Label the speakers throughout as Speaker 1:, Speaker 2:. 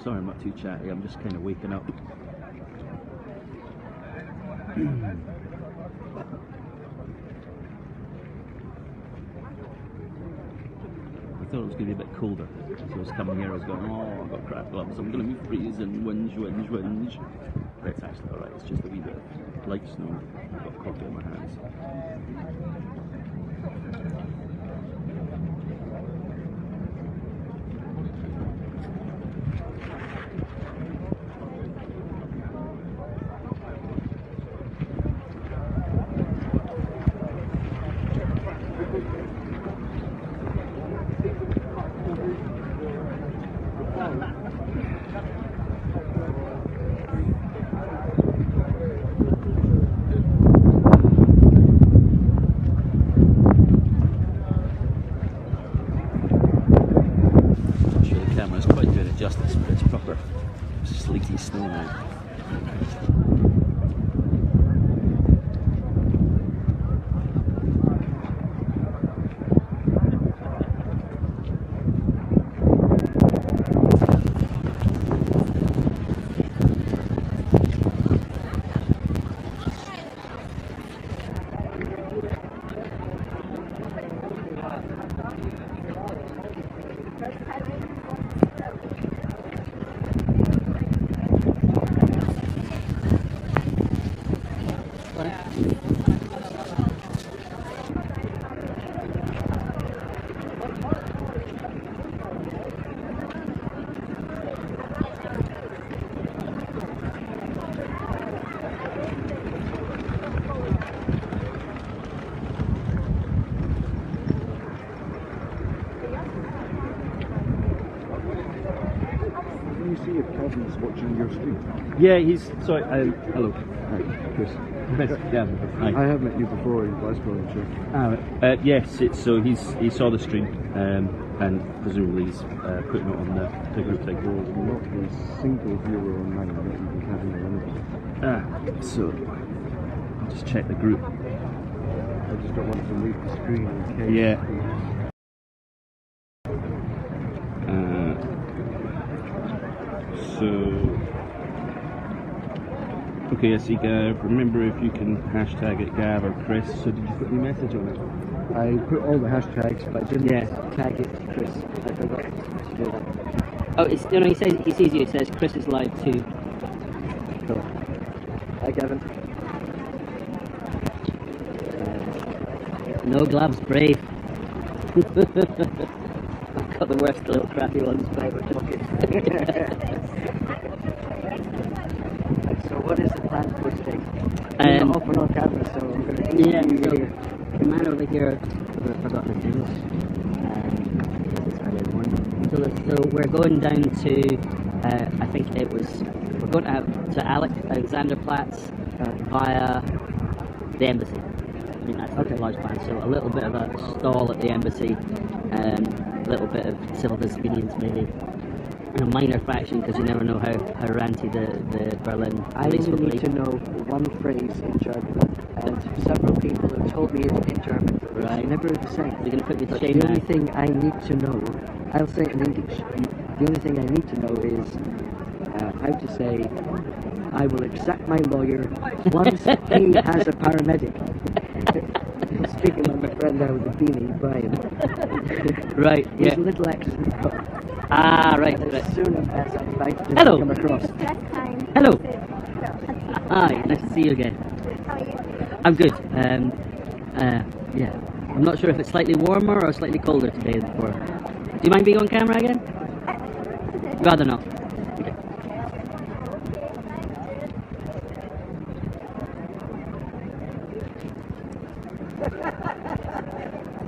Speaker 1: Sorry I'm not too chatty, I'm just kind of waking up. I thought it was going to be a bit colder, so I was coming here, I was going, oh, I've got crap gloves, I'm going to be freezing, whinge. But it's actually alright, it's just a wee bit of light snow. I've got coffee in my hands. Justice, but it's proper sleety snow now.
Speaker 2: Watching your stream.
Speaker 1: Yeah, he's sorry. Hello.
Speaker 2: Hi, Chris.
Speaker 1: Yeah. Hi.
Speaker 2: I have met you before in Glasgow, I'm sure.
Speaker 1: Yes, it's so he saw the stream and presumably he's putting it on the group thing.
Speaker 2: There's not a single viewer online, not even having a limit.
Speaker 1: So I'll just check the group.
Speaker 2: I just don't want to leave the screen in case.
Speaker 1: Yeah. So, okay, I see Gav. Remember if you can hashtag it Gav or Chris. So did you put any message on it?
Speaker 2: I put all the hashtags, but I didn't tag it Chris. I forgot to do that.
Speaker 3: Oh, it's, you know, he sees you, it says Chris is live too.
Speaker 2: Cool. Hi, Gavin.
Speaker 3: No gloves, brave. I've got the worst little crappy ones, but we're talking.
Speaker 4: So what is the plan for today? We're not off on camera, so I'm going to do
Speaker 3: so the man over here, I've forgotten his name. So we're going down to, I think it was, we're going out to Alexanderplatz via the embassy. I think that's the large plan. So a little bit of a stall at the embassy, a little bit of civil disobedience maybe, and a minor fraction because you never know how ranty the Berlin police will be.
Speaker 4: I need to know one phrase in German, and several people have told me it in German, but it's never the same.
Speaker 3: You're going to put me to
Speaker 4: But
Speaker 3: shame
Speaker 4: the
Speaker 3: now.
Speaker 4: only thing I need to know, I'll say it in English, the only thing I need to know is how to say, I will accept my lawyer once he has a paramedic. I'm speaking with my friend there with the beanie, Brian.
Speaker 3: Right,
Speaker 4: He's
Speaker 3: yeah.
Speaker 4: a little extra.
Speaker 3: Right.
Speaker 4: As soon as I invite him
Speaker 3: Hello.
Speaker 4: to come across.
Speaker 3: Hello. Hi, nice to see you again.
Speaker 5: How are you?
Speaker 3: I'm good. Yeah. I'm not sure if it's slightly warmer or slightly colder today than before. Do you mind being on camera again? Rather not. Okay.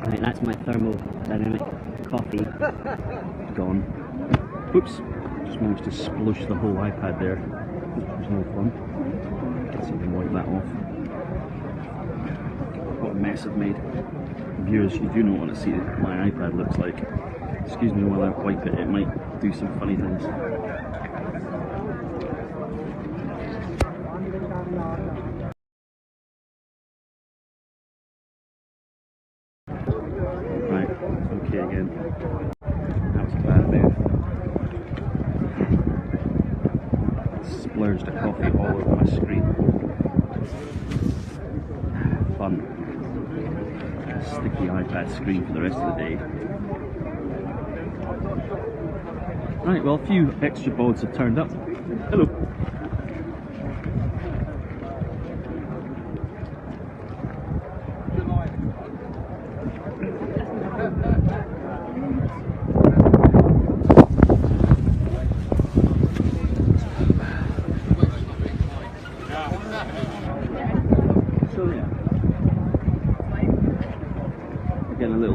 Speaker 3: Right, that's my thermodynamic coffee.
Speaker 1: Gone. Oops. Just managed to splush the whole iPad there. Which was no fun. Let's see if I can wipe that off. What a mess I've made. Viewers, you do not want to see what my iPad looks like. Excuse me while I wipe it, it might do some funny things. Right, okay again. That was a bad move. splurged a coffee all over my screen. Fun. Sticky iPad screen for the rest of the day. Right, well, a few extra boards have turned up. Hello.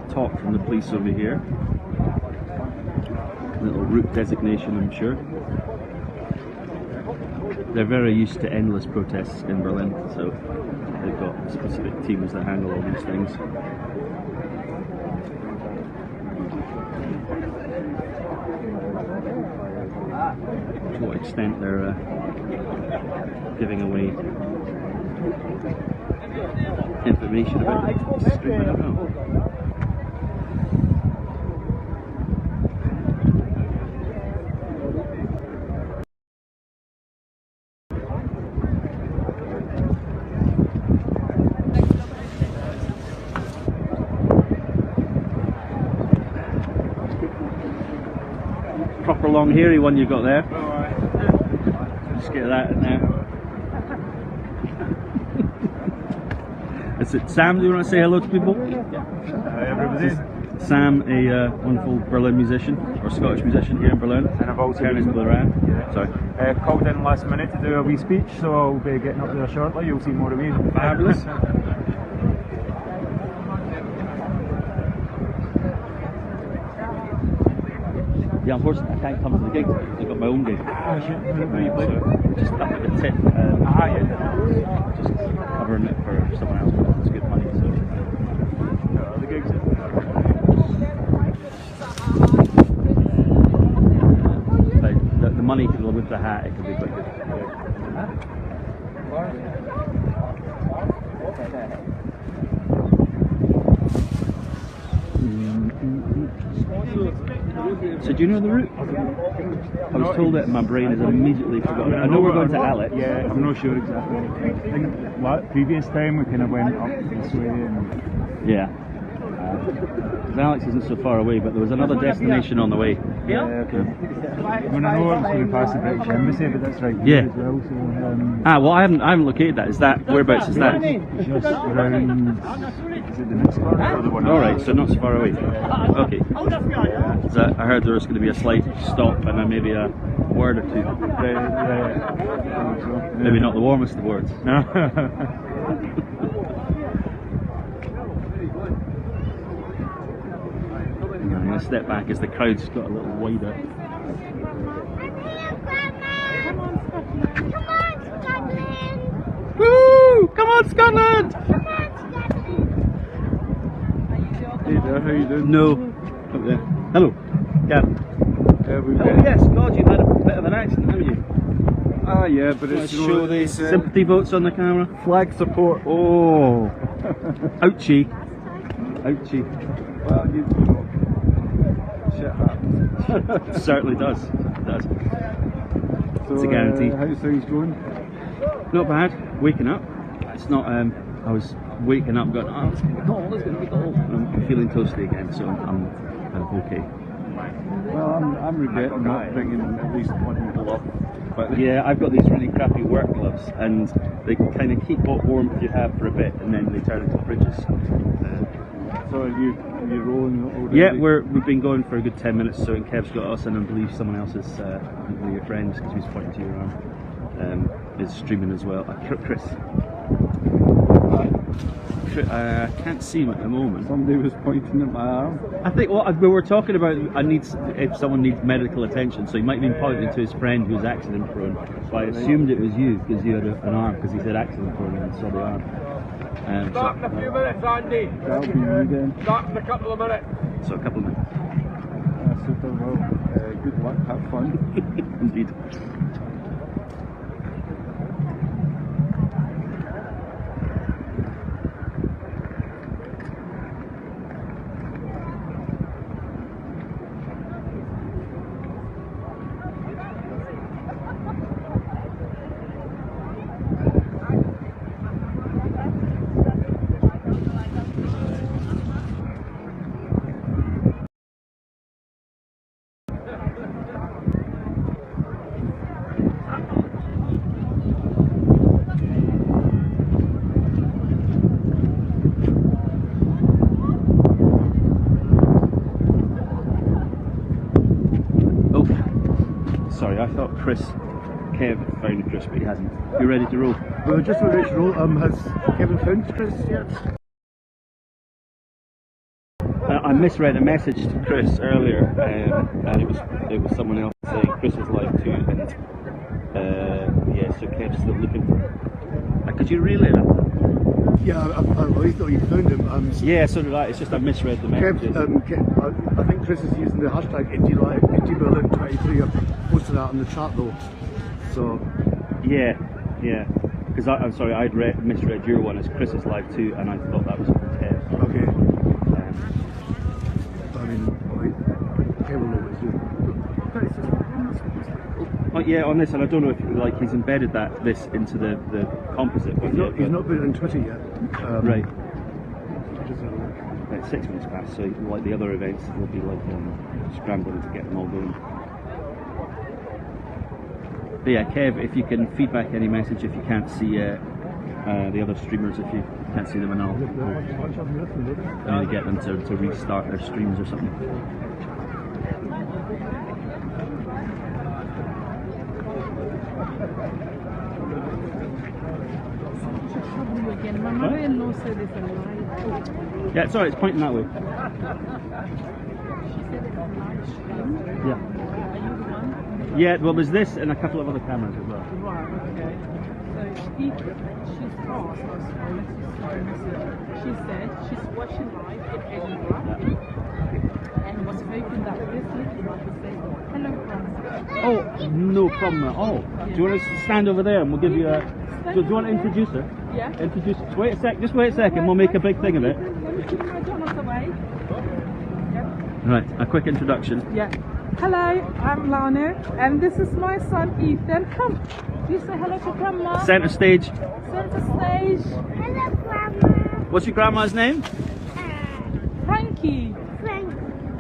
Speaker 1: Talk from the police over here. Little route designation, I'm sure. They're very used to endless protests in Berlin, so they've got specific teams that handle all these things. To what extent they're giving away information about the stream, I don't know. Proper long hairy one you got there. Just get that in there. Is it Sam? Do you want to say hello to people?
Speaker 5: Everybody.
Speaker 1: Sam, a wonderful Berlin musician, or Scottish musician here in Berlin.
Speaker 5: And I've also
Speaker 1: been around. Yeah. Sorry.
Speaker 5: Called in last minute to do a wee speech, so I'll be getting up there shortly. You'll see more of me.
Speaker 1: Fabulous. Yeah, unfortunately I can't come to the gig because I've got my own gig. So just up at the tip. Just covering it for someone else because it's good money. So
Speaker 5: the gigs.
Speaker 1: But the money with the hat, it could be quite good. So do you know the route? I was told it and my brain is immediately forgotten. I know we're going to Alex.
Speaker 5: Yeah, I'm not sure exactly. I think previous time we kind of went up this way and...
Speaker 1: Yeah. Alex isn't so far away, but there was another destination on the way.
Speaker 5: Yeah, okay. I mean, I know I was going to pass the British Embassy, but that's right
Speaker 1: here
Speaker 5: as well. So,
Speaker 1: well, I haven't located that. Is that whereabouts is that?
Speaker 5: Just around. Is it the next one or the one?
Speaker 1: All right, so not so far away. Okay. So I heard there was going to be a slight stop and then maybe a word or two. Maybe not the warmest of words. I'm going to step back as the crowd's got a little wider. Woo! Come on, Scotland!
Speaker 5: Hey there, how you doing?
Speaker 1: No. Up there. Hello. Gavin. Oh yes, God, you've had a bit of an accident, haven't you?
Speaker 5: Ah, yeah, but it's
Speaker 1: show the sympathy votes on the camera.
Speaker 5: Flag support.
Speaker 1: Oh. Ouchie. Ouchie.
Speaker 5: Well, you know, shit happens.
Speaker 1: It certainly does. It does.
Speaker 5: So,
Speaker 1: it's a guarantee.
Speaker 5: How's things going?
Speaker 1: Not bad. Waking up. It's not. I was waking up going, oh, it's going to be cold. It's going to be cold. I'm feeling toasty again, so I'm okay.
Speaker 5: Well, I'm regretting not bringing at least one glove. But
Speaker 1: yeah, I've got these really crappy work gloves, and they kind of keep what warmth you have for a bit, and then they turn into fridges.
Speaker 5: So are you rolling already?
Speaker 1: Yeah, we've been going for a good 10 minutes. So Kev's got us, and I believe someone else is one of your friends because he's pointing to your arm. Is streaming as well. Chris. I can't see him at the moment.
Speaker 5: Somebody was pointing at my arm.
Speaker 1: I think we were talking about if someone needs medical attention, so he might have been pointing to his friend who's accident prone. But I assumed it was you because you had an arm, because he said accident prone and I saw the arm.
Speaker 6: Start in a few minutes, Andy.
Speaker 5: That'll be you then.
Speaker 6: Start in a couple of minutes.
Speaker 1: So a couple of minutes.
Speaker 5: Super. Well, good luck. Have fun.
Speaker 1: Indeed. thought Kev found Chris, but he hasn't. You ready to roll?
Speaker 7: We're just ready to roll. Has Kevin found Chris yet?
Speaker 1: I misread a message to Chris earlier, and it was someone else saying Chris is live too, and yeah, so Kev's still looking for him. Could you relay that?
Speaker 7: Yeah, I really thought you found him.
Speaker 1: Yeah, so did I. It's just I misread the message.
Speaker 7: I think Chris is using the hashtag Indy Berlin 23. I've posted that on the chat though. So
Speaker 1: yeah. Because I'm sorry, I'd misread your one as Chris is live too, and I thought that was Kev.
Speaker 7: Okay. I mean, Kev will know what he's doing.
Speaker 1: Oh yeah, on this, and I don't know if he's embedded this into the composite.
Speaker 7: He's not put it on Twitter yet.
Speaker 1: Right. It's 6 minutes past, so like the other events, will be like scrambling to get them all going. But yeah, Kev, if you can feedback any message, if you can't see the other streamers, if you can't see them, and I'll maybe get them to restart their streams or something. Yeah, sorry, it's pointing that way. Yeah. Yeah, well, there's this and a couple of other cameras as well.
Speaker 8: Right, okay. So she's asked, she said she's watching live in Edinburgh and was hoping that this little one would say, hello, Francis.
Speaker 1: Oh, no problem at all. Do you want to stand over there and we'll give you a... Do you want to introduce her?
Speaker 8: Yeah.
Speaker 1: Introduce her. Wait a sec, just wait a second, we'll make a big thing of it.
Speaker 8: Let me keep my donuts away. Yep.
Speaker 1: Right, a quick introduction.
Speaker 8: Yeah. Hello, I'm Lana, and this is my son Ethan. Come, you say hello to Grandma.
Speaker 1: Centre stage.
Speaker 8: Centre stage.
Speaker 9: Hello, Grandma.
Speaker 1: What's your grandma's name?
Speaker 8: Frankie.
Speaker 9: Frank.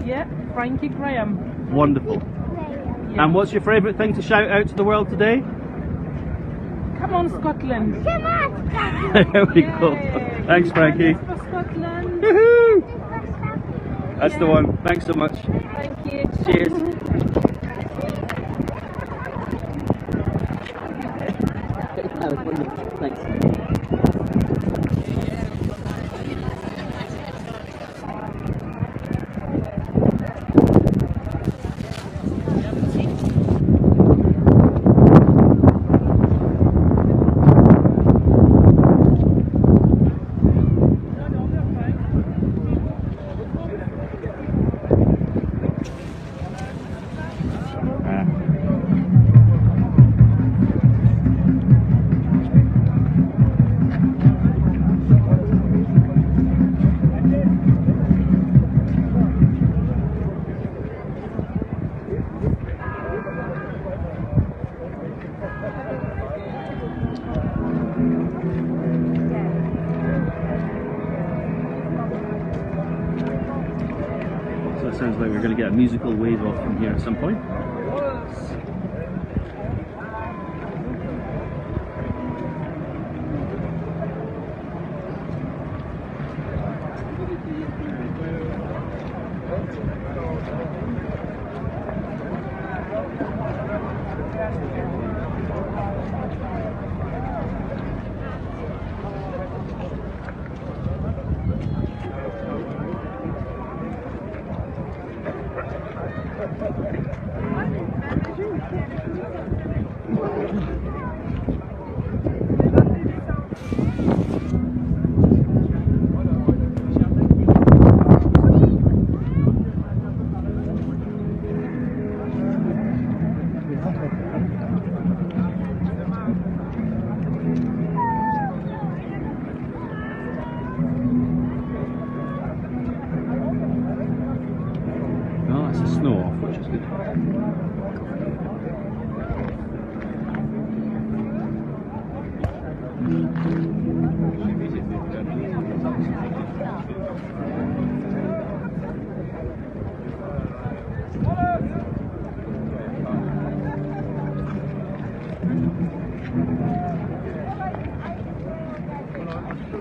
Speaker 8: Yeah, Frankie Graham.
Speaker 1: Wonderful.
Speaker 8: Yeah.
Speaker 1: And what's your favourite thing to shout out to the world today?
Speaker 8: Come on, Scotland.
Speaker 9: Come on, Scotland.
Speaker 1: There we go.
Speaker 8: Yay.
Speaker 1: Thanks, Frankie.
Speaker 8: For Scotland.
Speaker 1: Woohoo! That's the one. Thanks so much.
Speaker 8: Thank you.
Speaker 1: Cheers.
Speaker 3: That was wonderful. Thanks.
Speaker 1: Sounds like we're going to get a musical wave off from here at some point.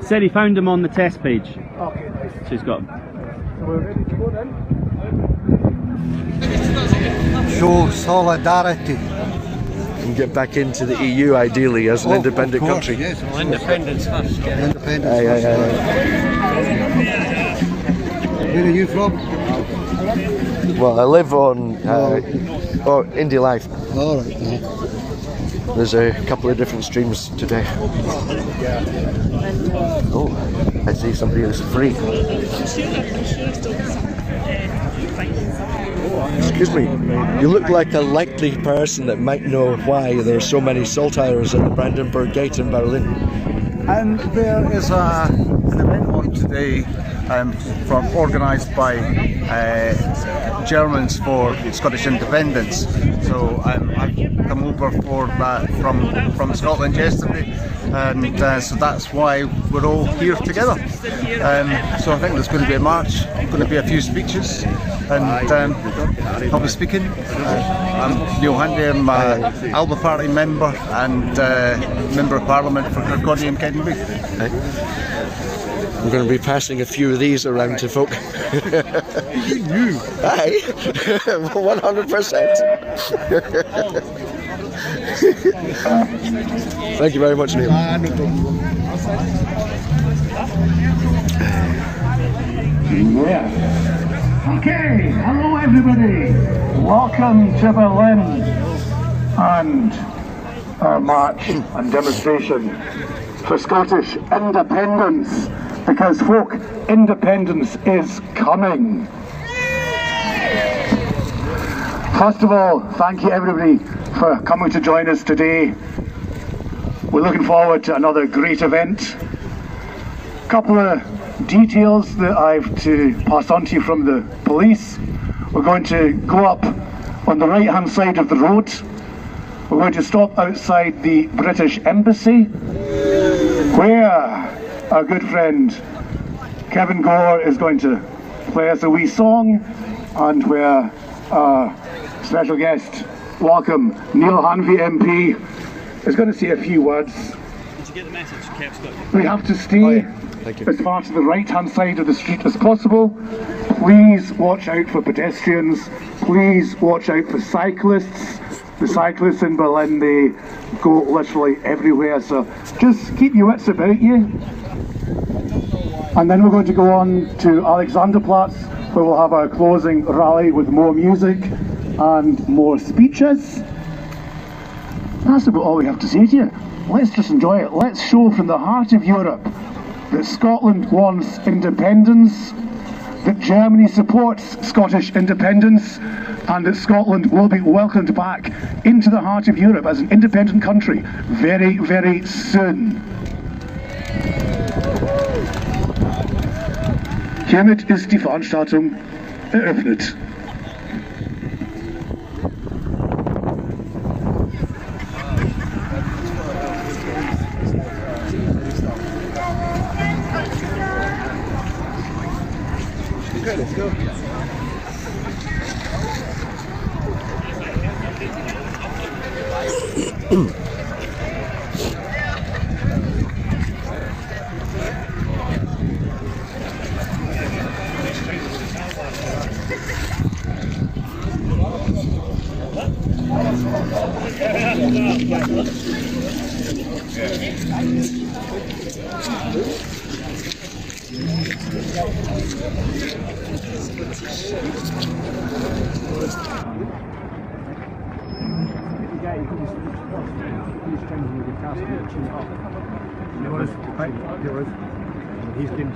Speaker 1: Said he found him on the test page.
Speaker 7: Okay, nice.
Speaker 1: So he's got him.
Speaker 7: So we're ready to go then.
Speaker 10: Show solidarity.
Speaker 7: and get back into the EU, ideally, as an independent country.
Speaker 10: Yes. Well, independence first. Yeah. Independence. Where are you from?
Speaker 7: Well, I live on Indy Life.
Speaker 10: All right.
Speaker 7: There's a couple of different streams today. Oh, I see somebody who's free. Excuse me, you look like a likely person that might know why there are so many saltires at the Brandenburg Gate in Berlin.
Speaker 11: And there is an event on today organised by Germans for Scottish independence. So I've come over for from Scotland yesterday, and so that's why we're all here together. So I think there's going to be a march, going to be a few speeches, and I'll be speaking. I'm Neil Handy, I'm an Alba Party member and Member of Parliament for Kirkcaldy and Keddenby.
Speaker 7: I'm going to be passing a few of these around to folk.
Speaker 11: You knew?
Speaker 7: Aye, 100%. Thank you very much, Neil.
Speaker 11: No problem.
Speaker 12: Yeah. Okay, hello everybody. Welcome to Berlin and our march and demonstration for Scottish independence. Because folk, independence is coming. First of all, thank you everybody for coming to join us today. We're looking forward to another great event. A couple of details that I have to pass on to you from the police. We're going to go up on the right hand side of the road. We're going to stop outside the British Embassy, where our good friend Kevin Gore is going to play us a wee song, and where our special guest, welcome, Neil Hanvey MP, is going to say a few words.
Speaker 1: Did you get the message?
Speaker 12: We have to stay as far to the right hand side of the street as possible. Please watch out for pedestrians, please watch out for cyclists. The cyclists in Berlin, they go literally everywhere, so just keep your wits about you. And then we're going to go on to Alexanderplatz, where we'll have our closing rally with more music and more speeches. That's about all we have to say to you. Let's just enjoy it. Let's show from the heart of Europe that Scotland wants independence, that Germany supports Scottish independence, and that Scotland will be welcomed back into the heart of Europe as an independent country very, very soon. Hiermit ist die Veranstaltung eröffnet.
Speaker 11: Okay, let's go. He's been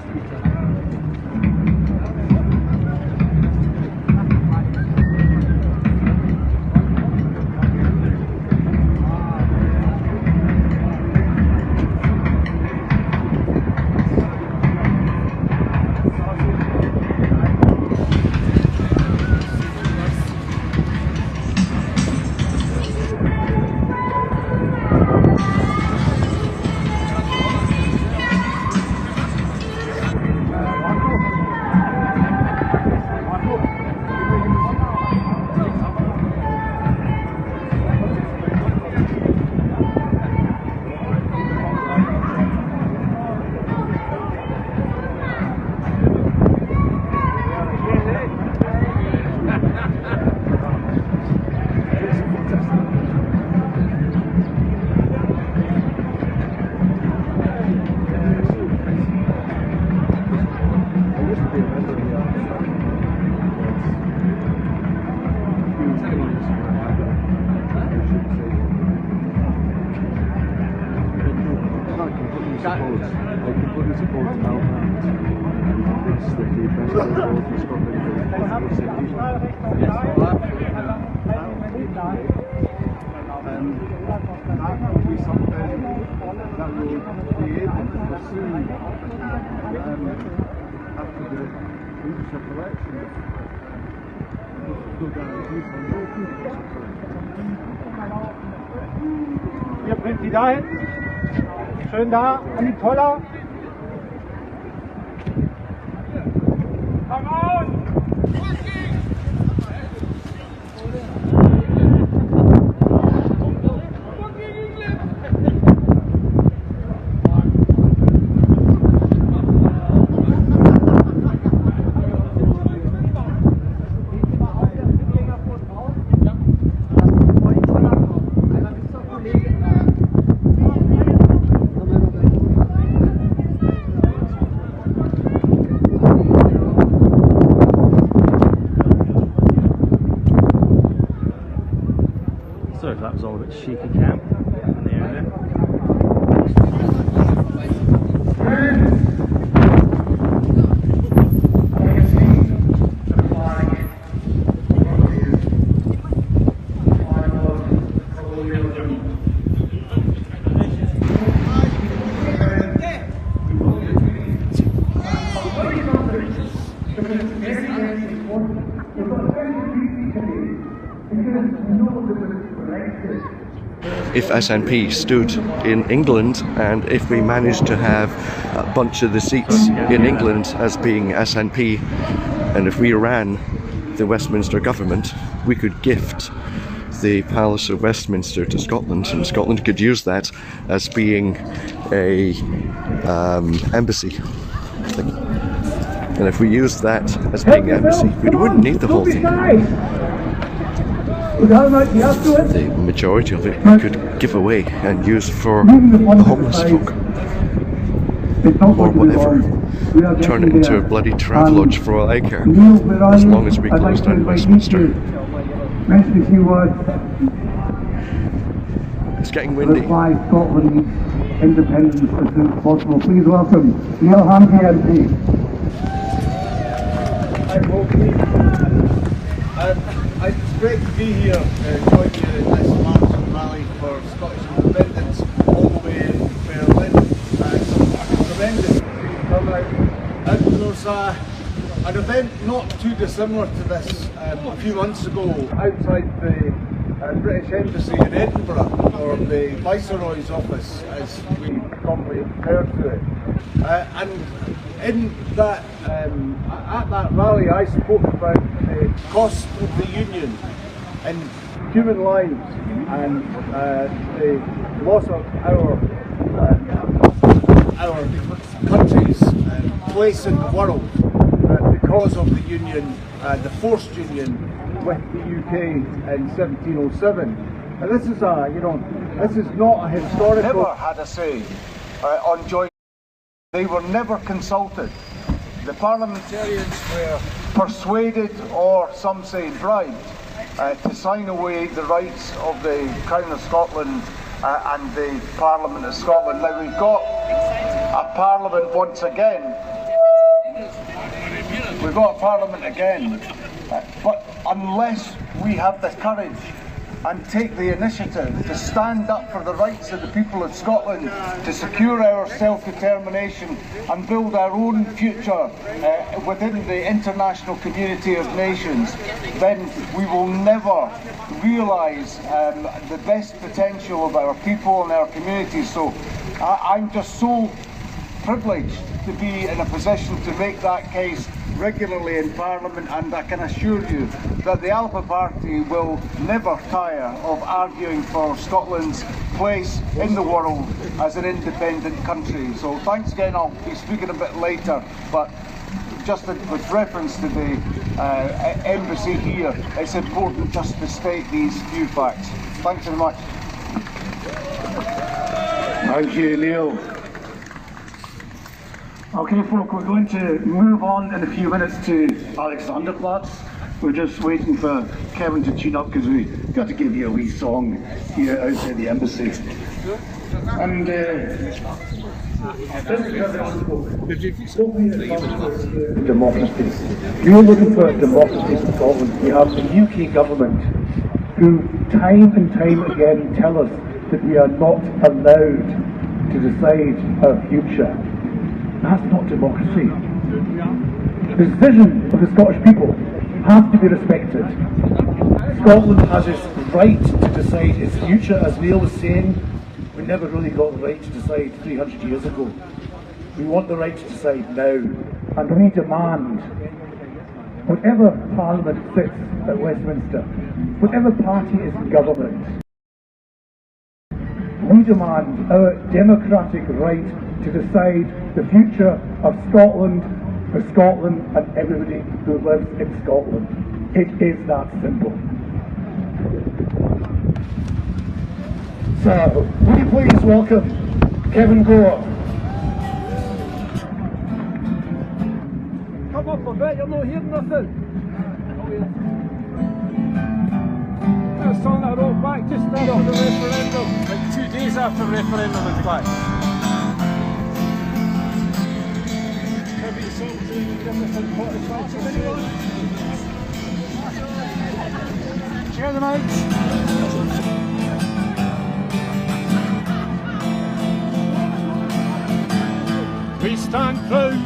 Speaker 13: suppose. I could put it suppose to help out. It's the best of all for Scotland.
Speaker 14: That would be something that we would be able to pursue after the leadership election. No guarantees on no leadership election.
Speaker 12: Ihr bringt die dahin. Schön da, an die Toller. Komm auf!
Speaker 1: So that was all a bit shaky cam in the area.
Speaker 7: If SNP stood in England, and if we managed to have a bunch of the seats in England as being SNP, and if we ran the Westminster government, we could gift the Palace of Westminster to Scotland, and Scotland could use that as being a embassy. And if we used that as being an embassy, we wouldn't need the whole thing. The majority of it we could give away and use for the homeless folk, or whatever. Turn it into a bloody travelodge for all I care, as long as we close down Westminster. It's getting windy.
Speaker 12: Scotland's independence as soon as possible. Please welcome Neil Hamby MP.
Speaker 14: It's great to be here, joining you in this march and rally for Scottish independence all the way in Berlin. Some tremendous turnout. And there's an event not too dissimilar to this a few months ago outside the British Embassy in Edinburgh, or the Viceroy's office as we commonly refer to it. And in that, at that rally I spoke about the cost of the Union in human lives and the loss of our country's place in the world because of the Union, the forced Union with the UK in 1707. And this is this is not a historical. Never had a say on joint. They were never consulted. The parliamentarians were persuaded, or some say bribed, to sign away the rights of the Crown of Scotland and the Parliament of Scotland. Now we've got a Parliament once again. We've got a Parliament again, but unless we have the courage and take the initiative to stand up for the rights of the people of Scotland, to secure our self-determination and build our own future within the international community of nations, then we will never realise the best potential of our people and our communities. So I'm just so privileged to be in a position to make that case regularly in Parliament, and I can assure you that the Alpha Party will never tire of arguing for Scotland's place in the world as an independent country. So thanks again. I'll be speaking a bit later, but just with reference to the embassy here, it's important just to state these few facts. Thanks very much.
Speaker 12: Thank you, Neil. Okay, folk, we're going to move on in a few minutes to Alexanderplatz. We're just waiting for Kevin to tune up because we've got to give you a wee song here outside the embassy. And Democracy. You're looking for democracy in Scotland. We have the UK government who time and time again tell us that we are not allowed to decide our future. That's not democracy. The decision of the Scottish people has to be respected. Scotland has its right to decide its future. As Neil was saying, we never really got the right to decide 300 years ago. We want the right to decide now, and we demand whatever Parliament sits at Westminster, whatever party is in government, we demand our democratic right to decide the future of Scotland, for Scotland and everybody who lives in Scotland. It is that simple. So, will you please welcome Kevin Gore.
Speaker 6: Come up a bit, you're not hearing nothing. That's on that road back just after the referendum, like 2 days after the referendum in fact. Maybe something different 45 anyone? Share the mics. We stand proud,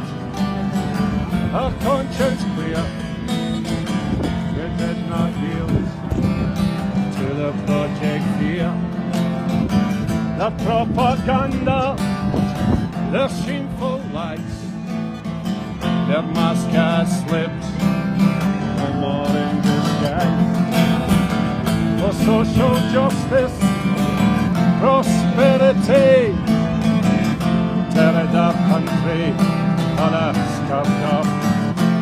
Speaker 6: our conscience clear. We did not yield to the project fear. The propaganda, their shameful lies, their mask has slipped, no more in disguise. For social justice, prosperity, tearing our country on a scuffed up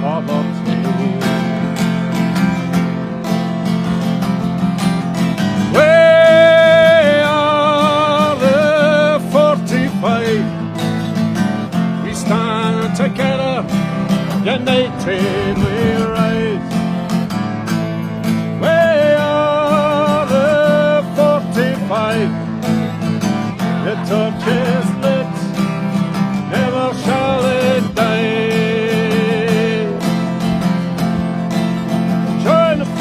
Speaker 6: poverty. We are the 45. We stand together, united we rise. We are the 45. The torch is lit, never shall it die. Join the 45.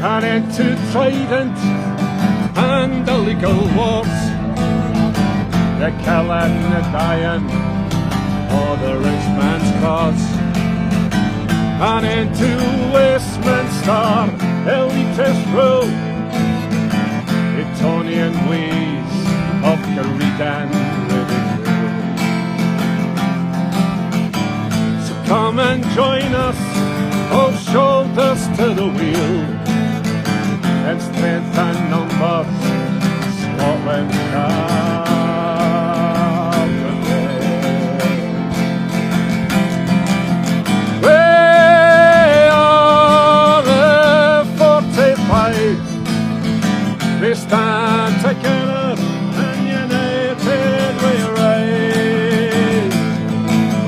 Speaker 6: An end to trident and illegal wars, the killing, the dying, for the rich man's cause. An end to Westminster, elitist rule, Etonian ways of greed and ridicule. So come and join us, all shoulders to the wheel, and strength and numbers, Scotland can. We stand together and united we rise.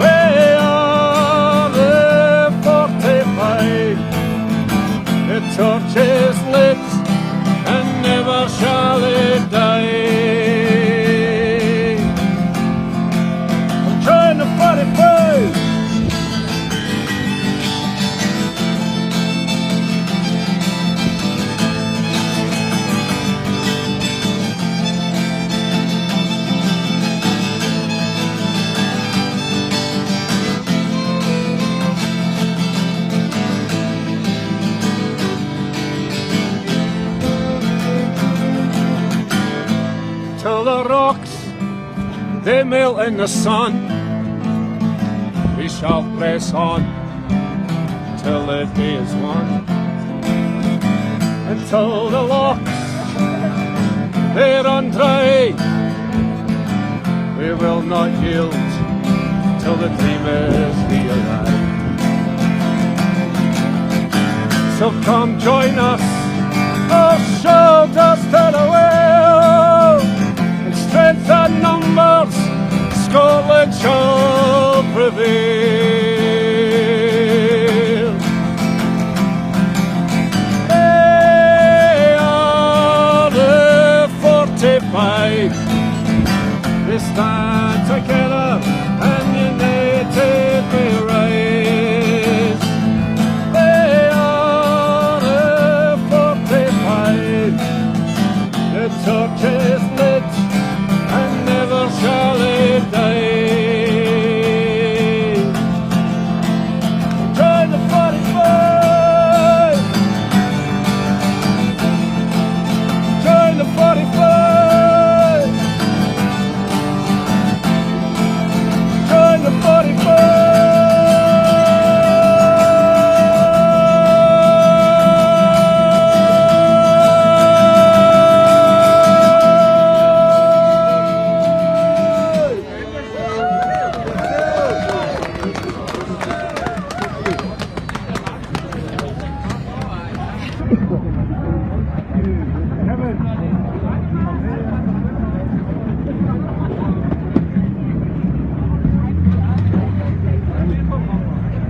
Speaker 6: We are the 45. The torch is lit and never shall it die. I'm trying to 45. Till the rocks, they melt in the sun, we shall press on, till the day is won. Until the locks, they run dry, we will not yield, till the dream is realized. So come join us, our shoulders to the wheel, strength and numbers, Scotland shall prevail. They are the 45. They stand together and united we rise. They are the 45. The torch is lit and never shall it die. Join the 45. Join the 45. Join the 45.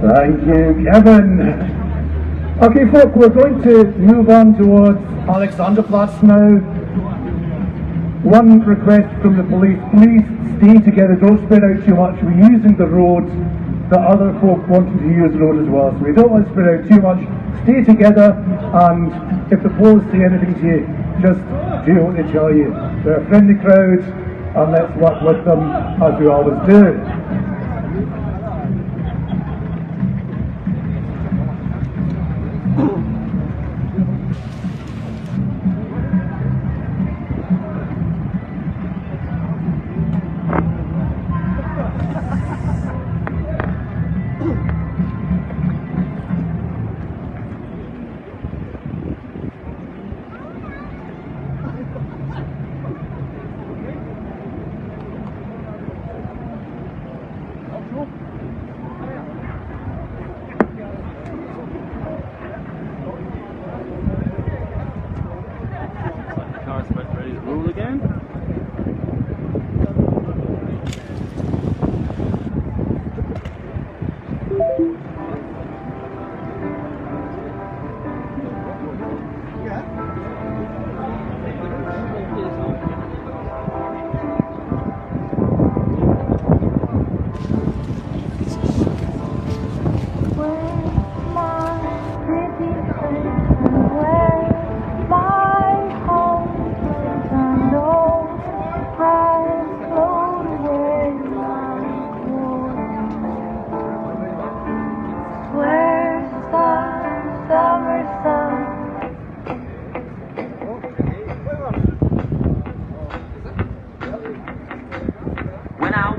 Speaker 12: Thank you, Kevin. Okay, folk, we're going to move on towards Alexanderplatz now. One request from the police, please stay together, don't spread out too much. We're using the road that other folk wanting to use the road as well, so we don't want to spread out too much. Stay together, and if the police say anything to you, just do what they tell you. They're a friendly crowd, and let's work with them as we always do.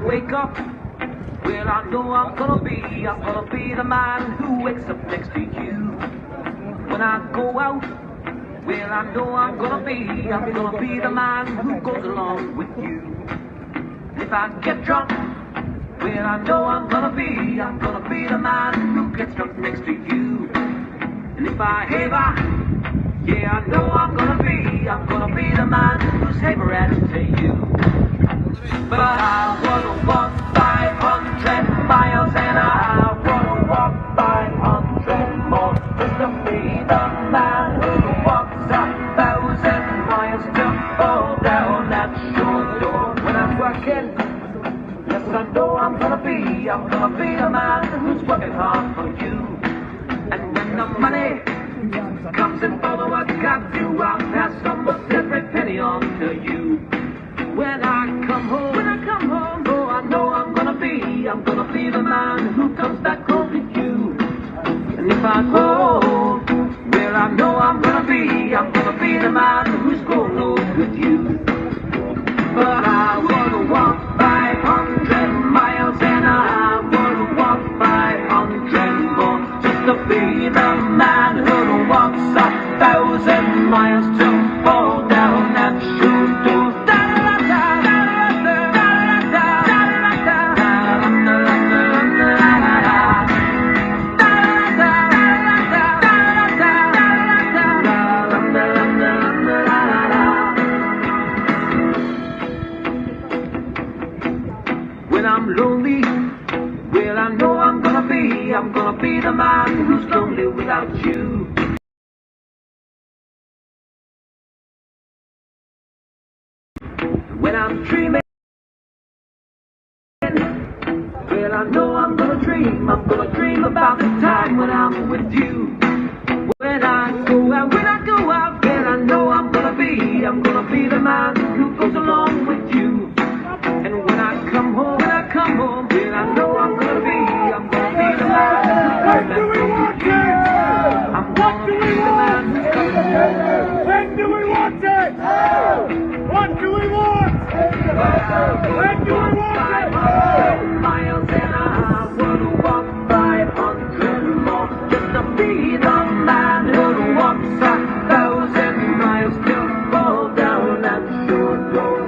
Speaker 15: wake up, well I know I'm gonna be the man who wakes up next to you. When I go out, well I know I'm gonna be the man who goes along with you. If I get drunk, well I know I'm gonna be the man who gets drunk next to you. And if I haver, yeah I know I'm gonna be the man who's havered to you. But I wanna walk 500 miles and I wanna walk 500 more just to be the man who walks 1,000 miles to fall down that shore door. When I'm working, yes I know I'm gonna be the man who's working hard for you. And when the money comes in for the work I do, I'll pass almost every penny on to you. When I come home, oh I know I'm gonna be the man who comes back home with you. And if I go, well I know I'm gonna be the man who's grown old with you. But I wanna walk 500 miles and I wanna walk 500 more just to be the man who walks 1,000 miles to fall down that shore door. without you. When I'm dreaming, well, I know I'm gonna dream about the time when I'm with you. When I go out, well, I know I'm gonna be the man who goes along with you. And when I come home, well, I know I'm gonna be the man who goes along with you. I'm gonna be the man who's coming. When do we want it? What do we want? When do we want it? Miles and I would walk 500 more just to be the man who walks 1,000 miles to fall down that short road.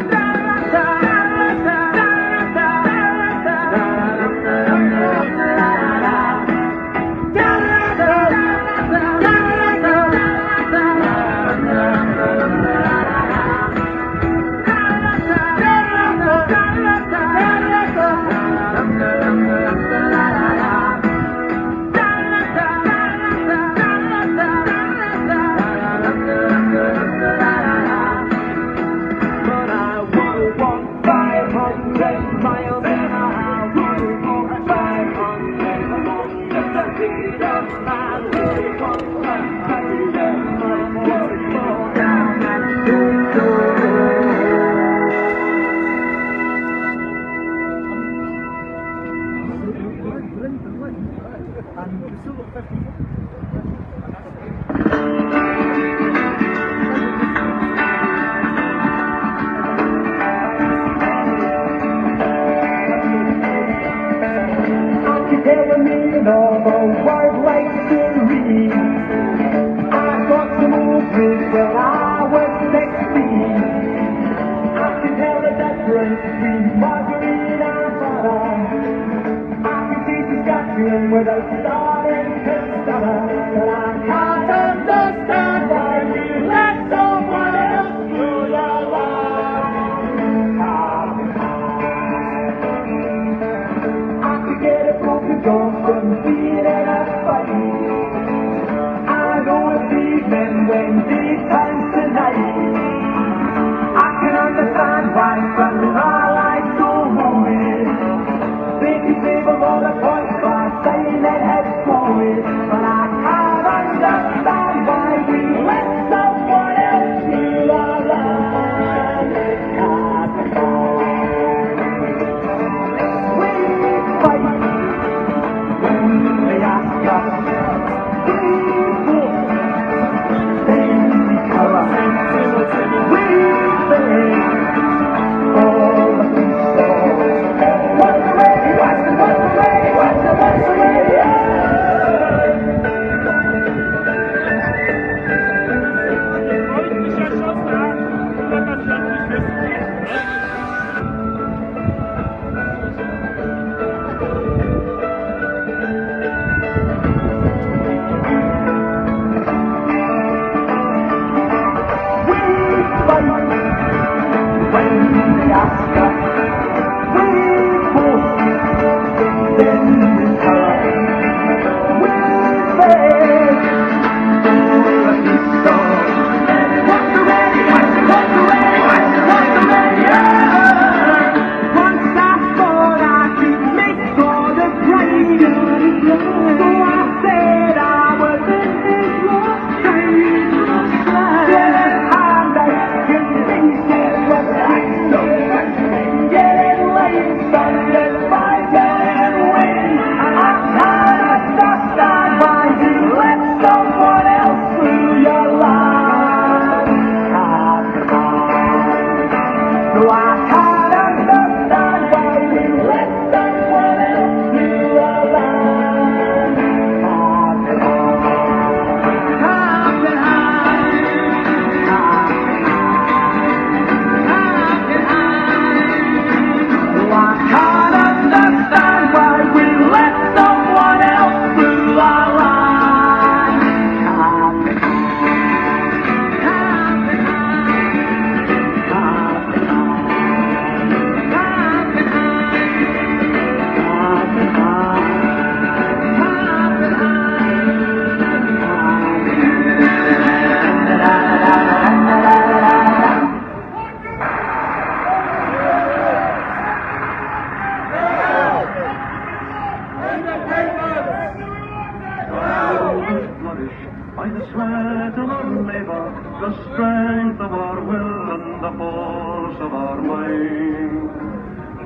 Speaker 16: by the sweat of our labour, the strength of our will and the force of our mind.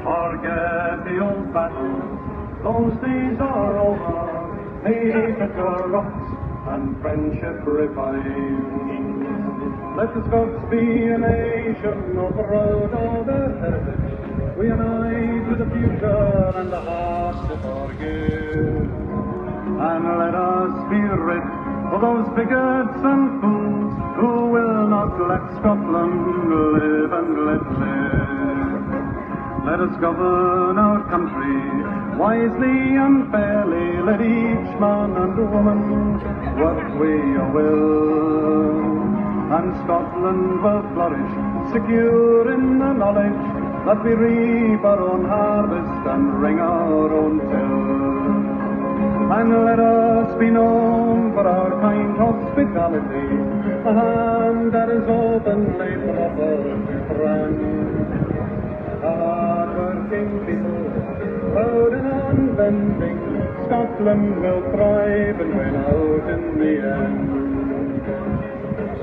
Speaker 16: Forget the old battle, those days are over, hatred corrupts and friendship refines. Let the Scots be a nation of proud of their heritage, we unite with the future and the heart to forgive. And let us be rid of those bigots and fools who will not let Scotland live and let live. Let us govern our country wisely and fairly, let each man and woman work with your will. And Scotland will flourish, secure in the knowledge that we reap our own harvest and wring our own till. And let us be known for our kind hospitality, a hand that is openly proffered to friends. A hard-working people, proud and unbending, Scotland will thrive and win out in the end.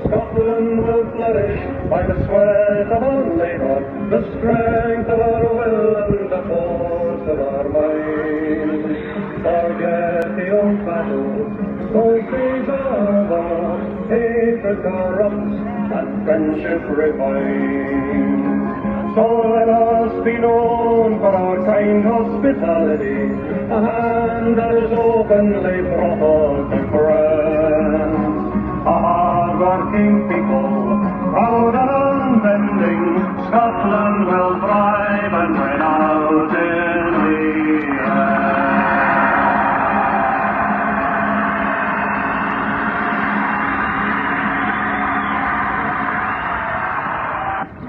Speaker 16: Scotland will flourish by the sweat of our labour, the strength of our will and the force of our mind. Forget the old battles, those days are over, hatred corrupts and friendship refines. So let us be known for our kind hospitality, a hand that is openly proffered to friends. A hard-working people, proud and unbending, Scotland will thrive and win out in the end.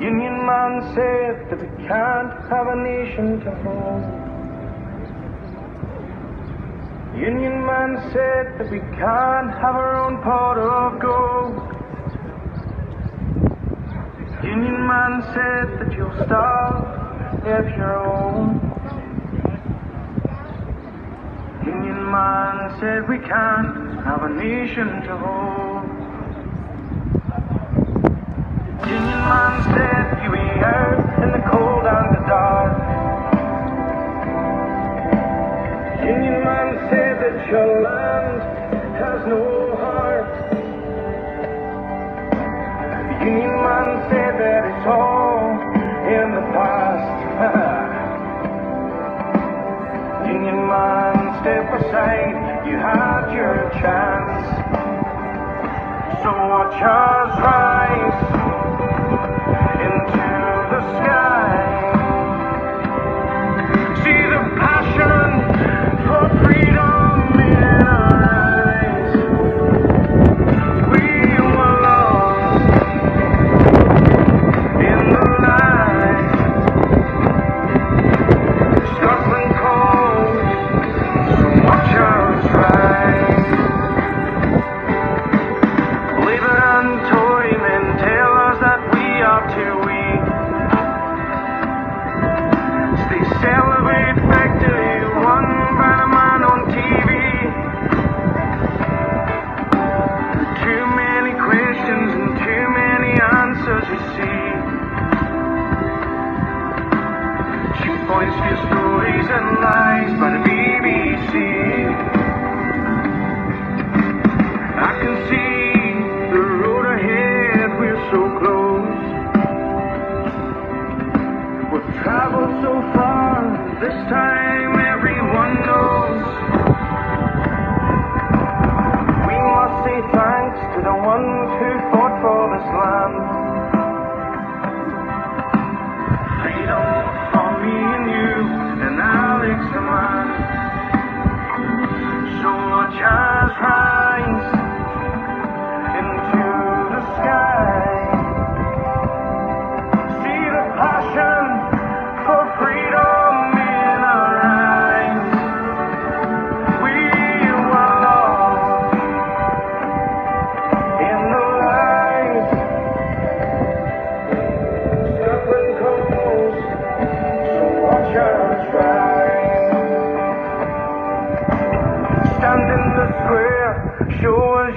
Speaker 17: Union man said that we can't have a nation to hold. Union man said that we can't have our own pot of gold. Union man said that you'll starve if you're old. Union man said we can't have a nation to hold. Union man said you be out in the cold and the dark. Union man said that your land has no heart. Union man said that it's all in the past. Union man, step aside, you had your chance. So watch us rise into the sky. See the passion for freedom in our eyes. We were lost in the light. Scotland calls, so watch us rise.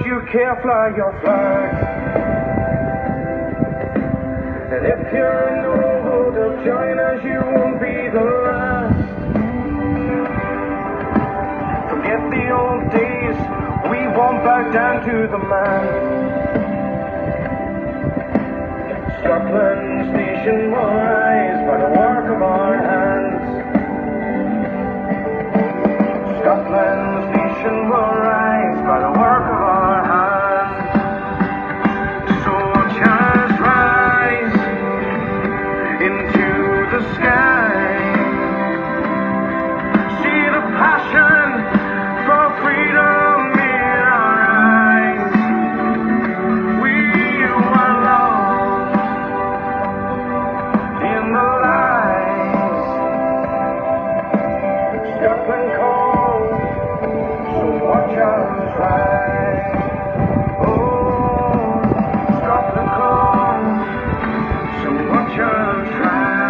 Speaker 17: you care, fly your flag. And if you're noble to join us, you won't be the last. Forget the old days, we won't back down to the man. Scotland's nation will rise by the work of our hands. Scotland's nation will rise by the work of our hands. So watch us rise into the sky. See the passion for freedom in our eyes. We were lost in the lies. Scotland calls, so watch us rise. Oh, Scotland calls, so watch us rise.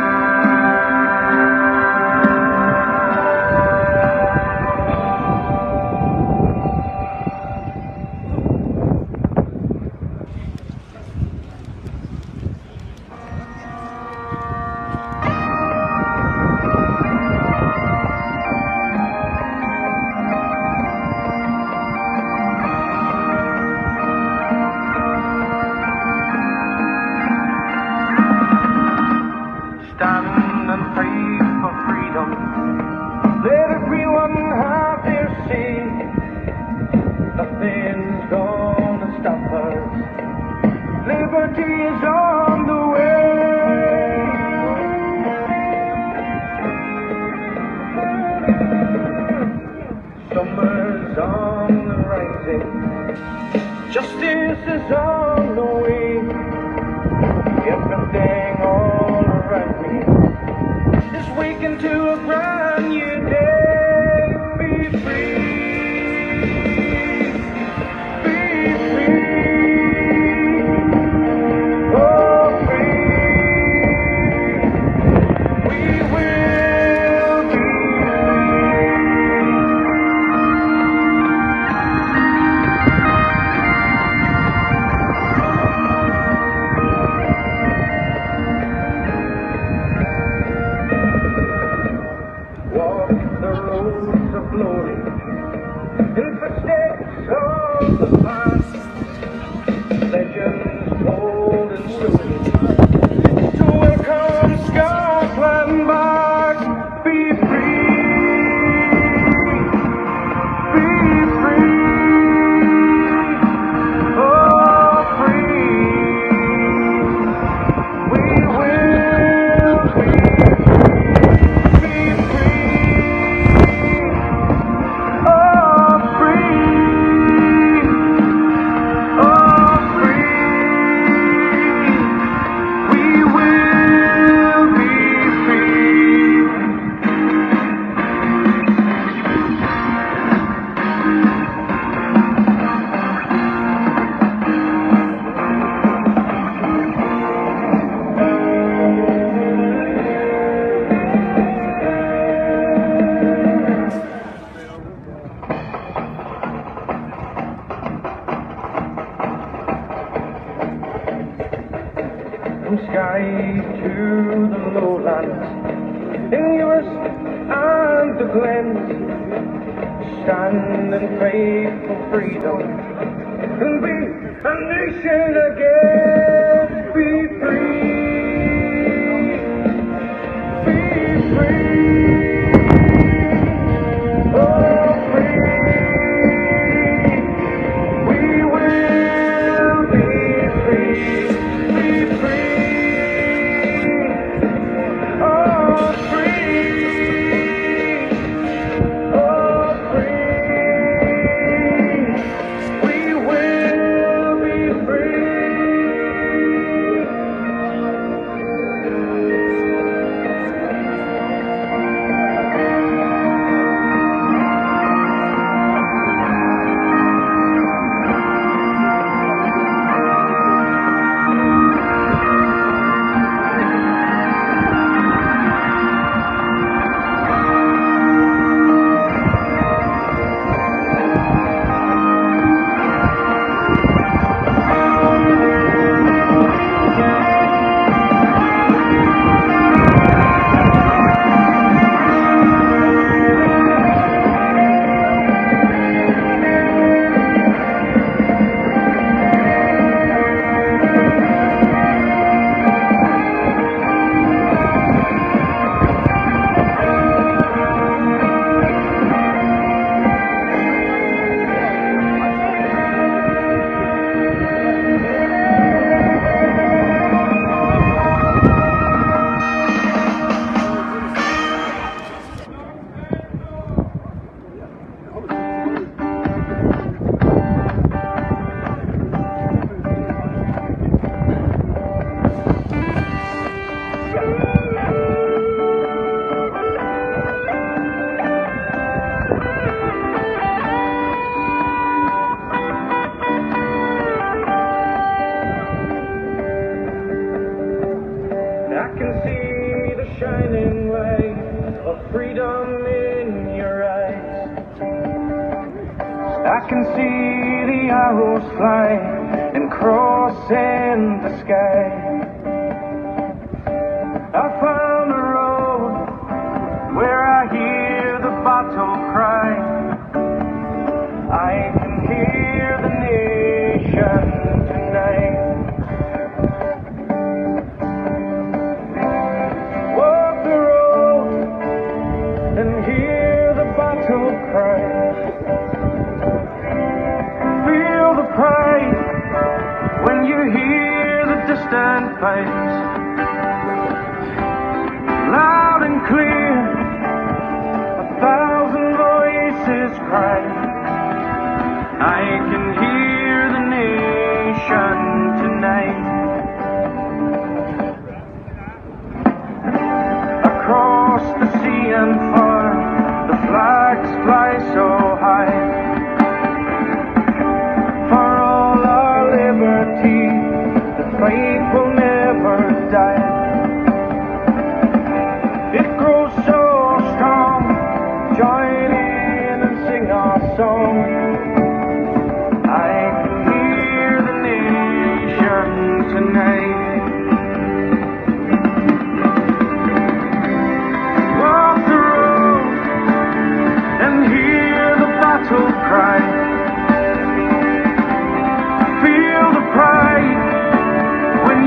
Speaker 17: Stand and fight for freedom. Let everyone have their say. Nothing's gonna stop us. Liberty is on the way. Summer's on the rising. Justice is on the way. Everything all around me is waking to a brand new day. Be free, be free, oh free. We will be walk the roads of glory in footsteps of the past. Legends told in stories to welcome Scotland back. Be free, be free, oh free. We will be from sky to the lowlands, in Europe and the glens, stand and pray for freedom, and be a nation again. Be free, be free, oh free. We will be free, be free. We will be free. can see the arrows fly and cross in the sky. I found a road where I hear the battle cry. I can hear the nation tonight. Walk the road and hear the battle cry. Feel the pride when you hear the distant pipes. Loud and clear, 1,000 voices cry. I can hear the nation tonight. Across the sea and far, the flags fly so high. For all our liberty, the fight will never die. It grows so strong, join in and sing our song. I can hear the nation tonight. Walk the road and hear the battle cry. Feel the pride when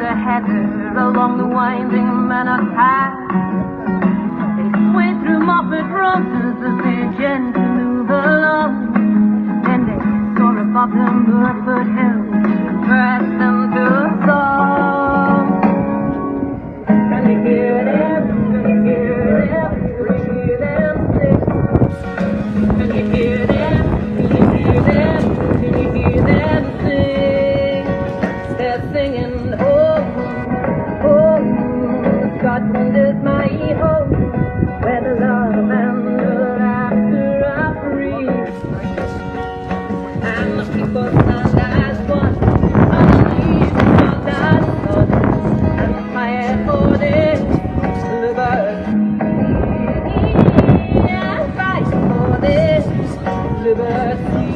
Speaker 15: the heather along the winding manor path. They sway through moffat roses as they gently move along. And they soar above them Burford hills and press them to a song. Can you hear them? Can you hear them? Can you hear them sing? Can you hear them? Can you hear them? Can you hear them sing? They're singing, oh, oh, Scotland is my home, where the love and the laughter are free. And the people stand as one, underneath the sun, and fight for this liberty. And fight for this liberty.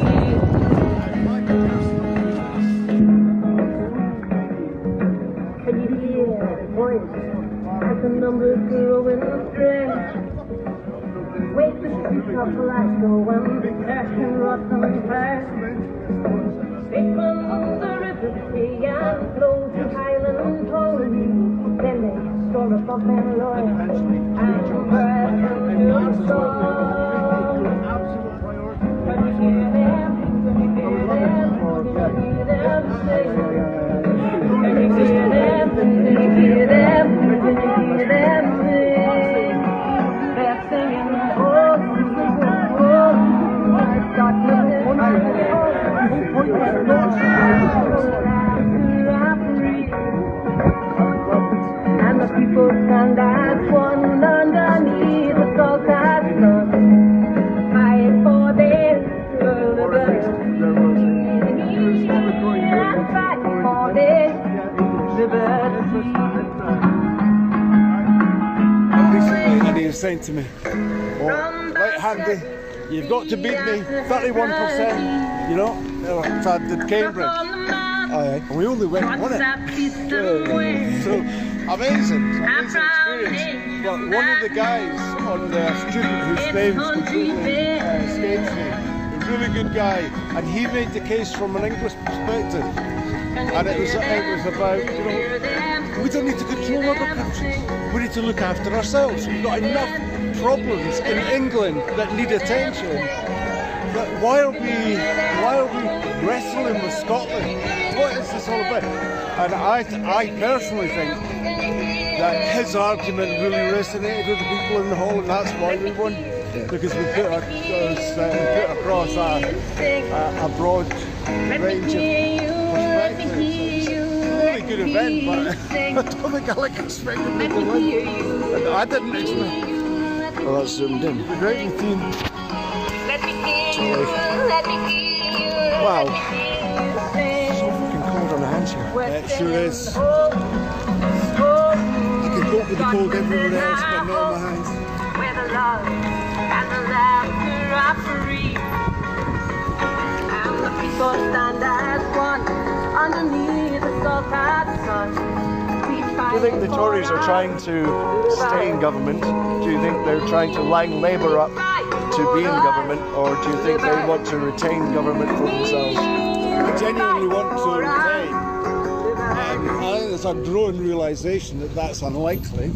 Speaker 15: Can you hear the voice as the numbers grow in strength? Wake the streets of Glasgow and the passion rots on fire. They come the river sea and flow to Highland Holy. Then they soar above their loyal and press into a song. Can you hear them? Can you hear them? Can you hear them sing? Can you hear them? Can you hear them? Can you hear them sing? They're singing, oh, oh, Scotland is my and the people stand as one underneath the salt-clad sun, fight for their liberty, and fight for their liberty.
Speaker 18: And he was saying to me, oh, right handy, you've got to beat me 31%, you know, at Cambridge. And we only went on it. So amazing experience. But one of the guys on the student whose name completely escapes me, a really good guy, and he made the case from an English perspective. And it was about, you know, we don't need to control other countries. We need to look after ourselves. We've got enough problems in England that need attention. But why are we wrestling with Scotland? What is this all about? And I personally think that his argument really resonated with the people in the hall, and that's why we won, because we put across a broad range of perspectives. It's a really good event, but I don't think Alec expected me to win. I didn't expect.
Speaker 7: Well, that's zoomed in.
Speaker 18: The great routine.
Speaker 7: Wow. So fucking cold on the hands here.
Speaker 18: It sure is. I can cope with the cold everywhere else, but not on my hands.
Speaker 15: Where the love and the laughter are free, and the people stand as one underneath the salt-clad sun.
Speaker 7: Do you think the Tories are trying to stay in government? Do you think they're trying to line Labour up to be in government, or do you think they want to retain government for themselves?
Speaker 18: I genuinely want to retain. I think there's a growing realisation that that's unlikely.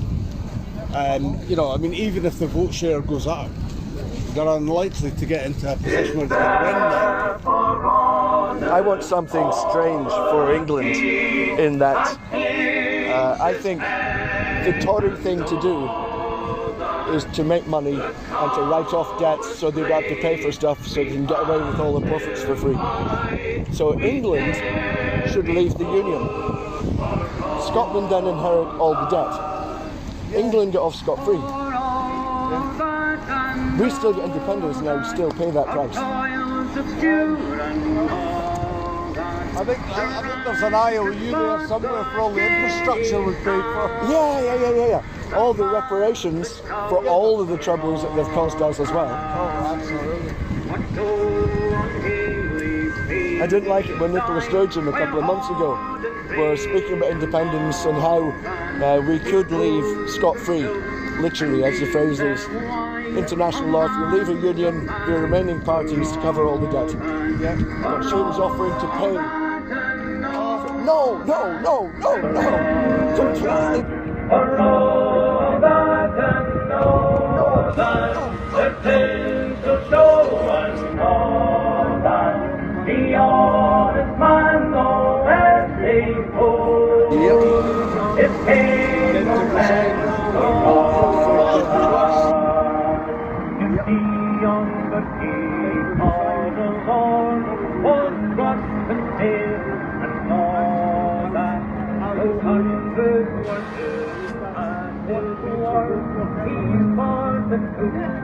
Speaker 18: You know, I mean, even if the vote share goes up, they're unlikely to get into a position where they can win now.
Speaker 7: I want something strange for England in that I think the Tory thing to do is to make money and to write off debts so they don't have to pay for stuff, so they can get away with all the profits for free. So England should leave the Union. Scotland then inherit all the debt. England get off scot-free. We still get independence and we still pay that price.
Speaker 18: I think there's an IOU there somewhere for all the infrastructure we paid for.
Speaker 7: Yeah. All the reparations for all of the troubles that they've caused us as well.
Speaker 18: Oh, absolutely.
Speaker 7: I didn't like it when Nicola Sturgeon a couple of months ago were speaking about independence and how we could leave scot-free, literally, as the phrase is. International law, if you leave a union, the remaining parties to cover all the debt.
Speaker 18: Yeah.
Speaker 7: But she was offering to pay no, no, no, no, no. Completely.
Speaker 17: The things to show and know that the honest man knows every fool. It came from men you see on the key of the Lord was trust and faith and all that. Those 100 verses and his word, he was the truth.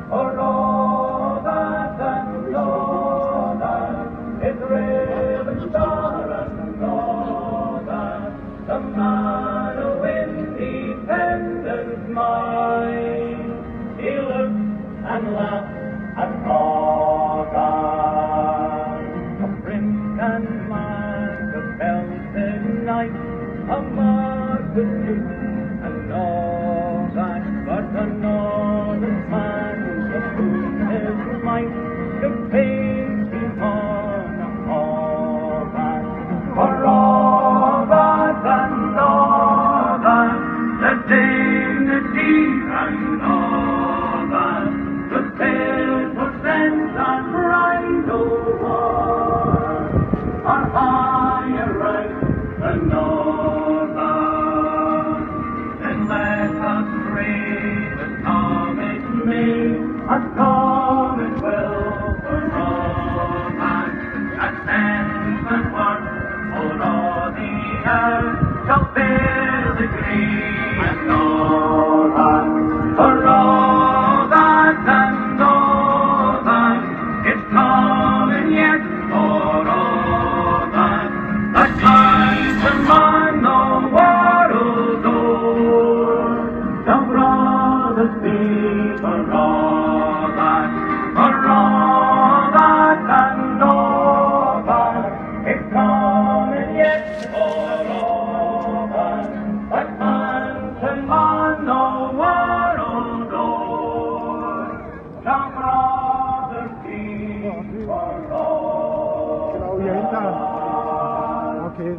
Speaker 17: For all that and all that is riven star and all that the man of independent mind, he looked and laughed and thought a prince and man, the belted knight, a market duke and all that. But an honest man, the fool is might, should face him on all that. For all that and all that, the dignity and all that, the faithful sense and pride of war, are higher right than all that. Then let us pray that come it may, as come it will, for all that stands and works for all the earth shall bear the green and all that. For all that and all that is coming yet, for all that finds the man no world o'er. The brothers be for all that and all that is coming yet, for all that finds the man no world o'er. The brothers be for all that.
Speaker 18: Okay.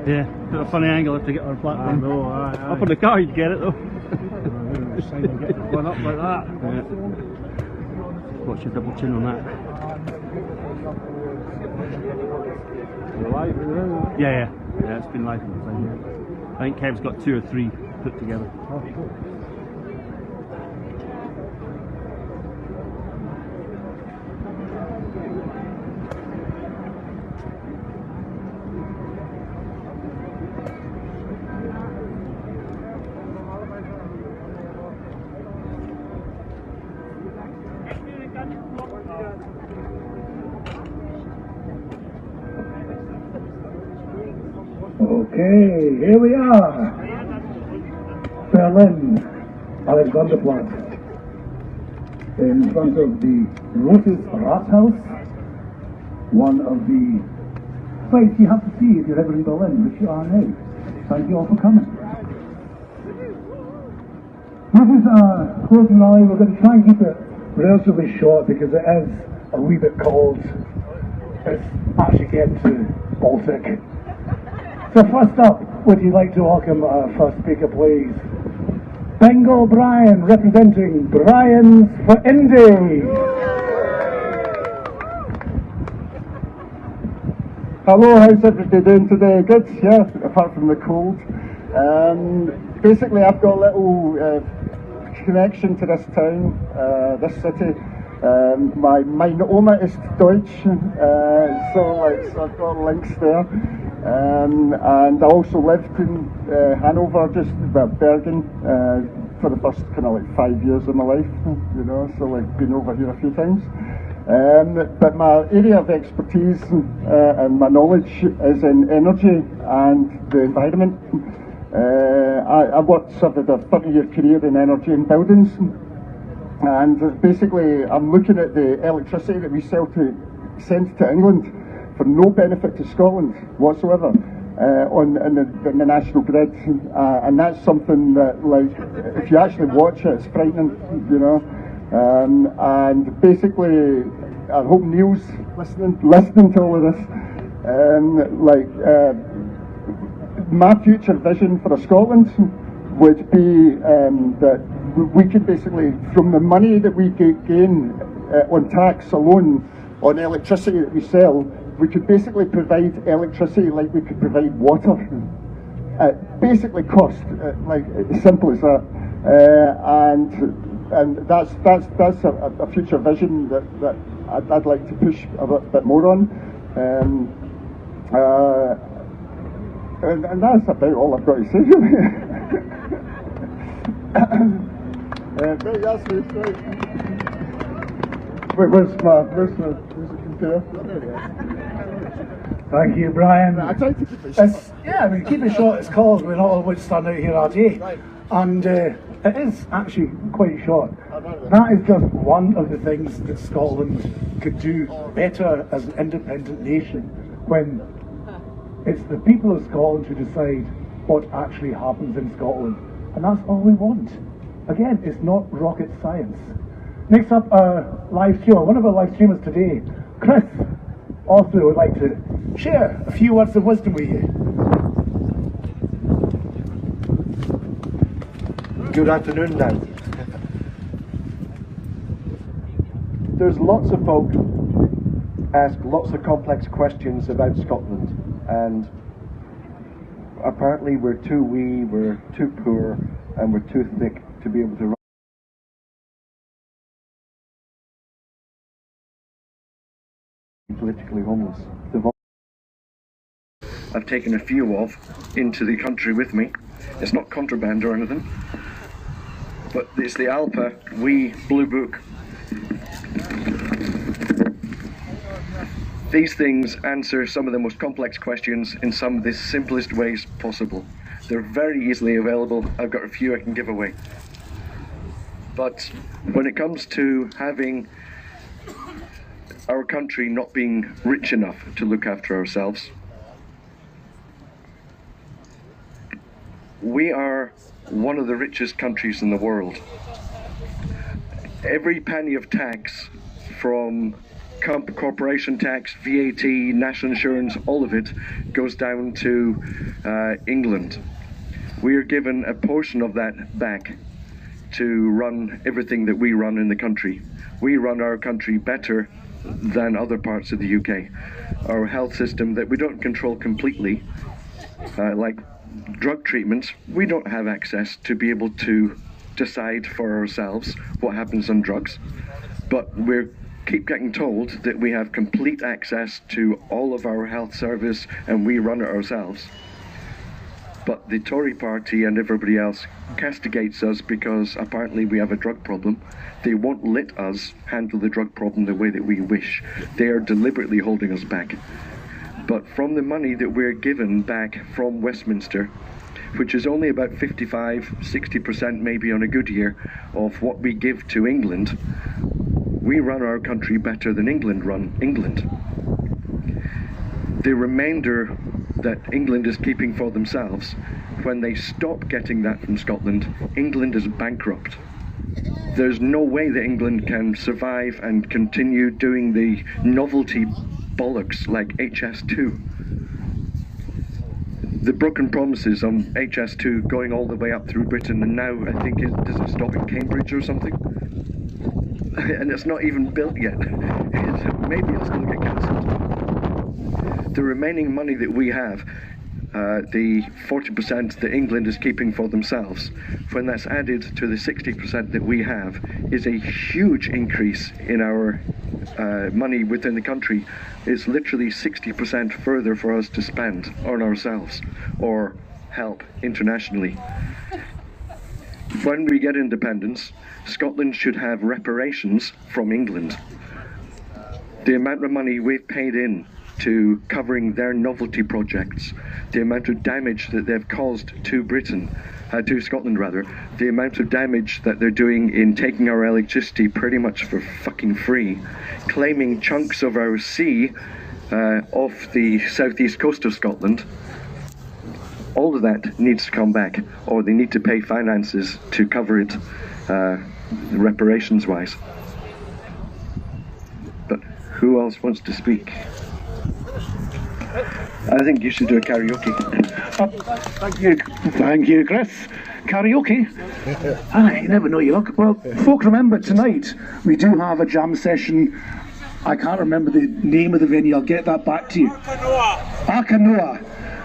Speaker 1: Yeah, bit of a funny angle to get our platform. Up on the car you'd get it though.
Speaker 18: Going up like that.
Speaker 1: Yeah. Watch your double chin on that. Yeah, it's been live on the time. I think Kev's got 2 or 3 put together.
Speaker 12: Okay, here we are. Berlin, Alexanderplatz. In front of the Rotes Rathaus, one of the sights you have to see if you're ever in Berlin, which you are now. Thank you all for coming. This is our closing rally. We're going to try and keep it relatively short because it is a wee bit cold. It's actually getting to Baltic. So first up, would you like to welcome our first speaker, please? Bengal Brian, representing Brian's for Indy.
Speaker 19: Hello, how's everybody doing today? Good, yeah, apart from the cold. Basically, I've got a little connection to this town, this city. My Oma ist Deutsch, so I've got links there. And I also lived in Hanover, Bergen, for the first kind of like 5 years of my life, you know, so like been over here a few times. But my area of expertise and my knowledge is in energy and the environment. I served a 30-year career in energy and buildings, and basically I'm looking at the electricity that we send to England for no benefit to Scotland whatsoever on the national grid, and that's something that, like, if you actually watch it, it's frightening, you know. And basically, I hope Neil's listening to all of this. My future vision for Scotland would be that we could basically, from the money that we gain on tax alone on electricity that we sell, we could basically provide electricity like we could provide water at basically cost, like as simple as that. And that's a future vision that I'd like to push a bit more on. And that's about all I've got to say. Where's the computer?
Speaker 12: Thank you, Brian.
Speaker 19: I tried to keep it short.
Speaker 12: Yeah, I mean, keep it short. It's called we're not all about to stand out here all day, and it is actually quite short. That is just one of the things that Scotland could do better as an independent nation, when it's the people of Scotland who decide what actually happens in Scotland, and that's all we want. Again, it's not rocket science. Next up, our live streamer, one of our live streamers today, Chris, also would like to share a few words of wisdom with you.
Speaker 20: Good afternoon now. There's lots of folk ask lots of complex questions about Scotland, and apparently we're too wee, we're too poor, and we're too thick to be able to run politically homeless. I've taken a few of into the country with me. It's not contraband or anything, but it's the Alpa Wee Blue Book. These things answer some of the most complex questions in some of the simplest ways possible. They're very easily available. I've got a few I can give away. But when it comes to having our country not being rich enough to look after ourselves, we are one of the richest countries in the world. Every penny of tax, from corporation tax, VAT, national insurance, all of it goes down to England. We are given a portion of that back to run everything that we run in the country. We run our country better than other parts of the UK. Our health system that we don't control completely, like drug treatments, we don't have access to be able to decide for ourselves what happens on drugs, but we keep getting told that we have complete access to all of our health service and we run it ourselves. But the Tory party and everybody else castigates us because apparently we have a drug problem. They won't let us handle the drug problem the way that we wish. They are deliberately holding us back. But from the money that we're given back from Westminster, which is only about 55-60% maybe on a good year of what we give to England, we run our country better than England run England. The remainder that England is keeping for themselves, when they stop getting that from Scotland, England is bankrupt. There's no way that England can survive and continue doing the novelty bollocks like HS2. The broken promises on HS2 going all the way up through Britain, and now I think does it stop in Cambridge or something? And it's not even built yet. Maybe it'll still get cancelled. The remaining money that we have, the 40% that England is keeping for themselves, when that's added to the 60% that we have, is a huge increase in our money within the country is literally 60% further for us to spend on ourselves or help internationally. When we get independence, Scotland should have reparations from England. The amount of money we've paid in to covering their novelty projects, the amount of damage that they've caused to Britain, to Scotland rather, the amount of damage that they're doing in taking our electricity pretty much for fucking free, claiming chunks of our sea off the southeast coast of Scotland. All of that needs to come back, or they need to pay finances to cover it reparations wise. But who else wants to speak? I think you should do a karaoke.
Speaker 12: Thank you, Chris. Karaoke? You never know, you look. Well, folk, remember tonight we do have a jam session. I can't remember the name of the venue. I'll get that back to you. Akanoa.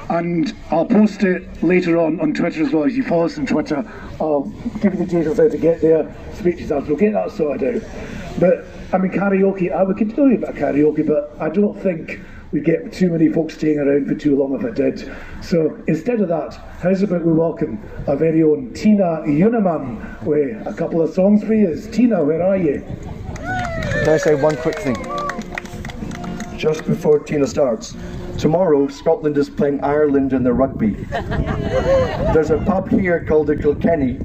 Speaker 12: And I'll post it later on Twitter as well. If you follow us on Twitter, I'll give you the details how to get there, speak to yourself. We'll get that sorted out. But I mean, karaoke, I would tell you about karaoke, but I don't think we'd get too many folks staying around for too long if I did. So instead of that, how's about we welcome our very own Tina Uniman with a couple of songs for you. Tina, where are you?
Speaker 7: Can I say one quick thing? Just before Tina starts. Tomorrow, Scotland is playing Ireland in the rugby. There's a pub here called the Kilkenny,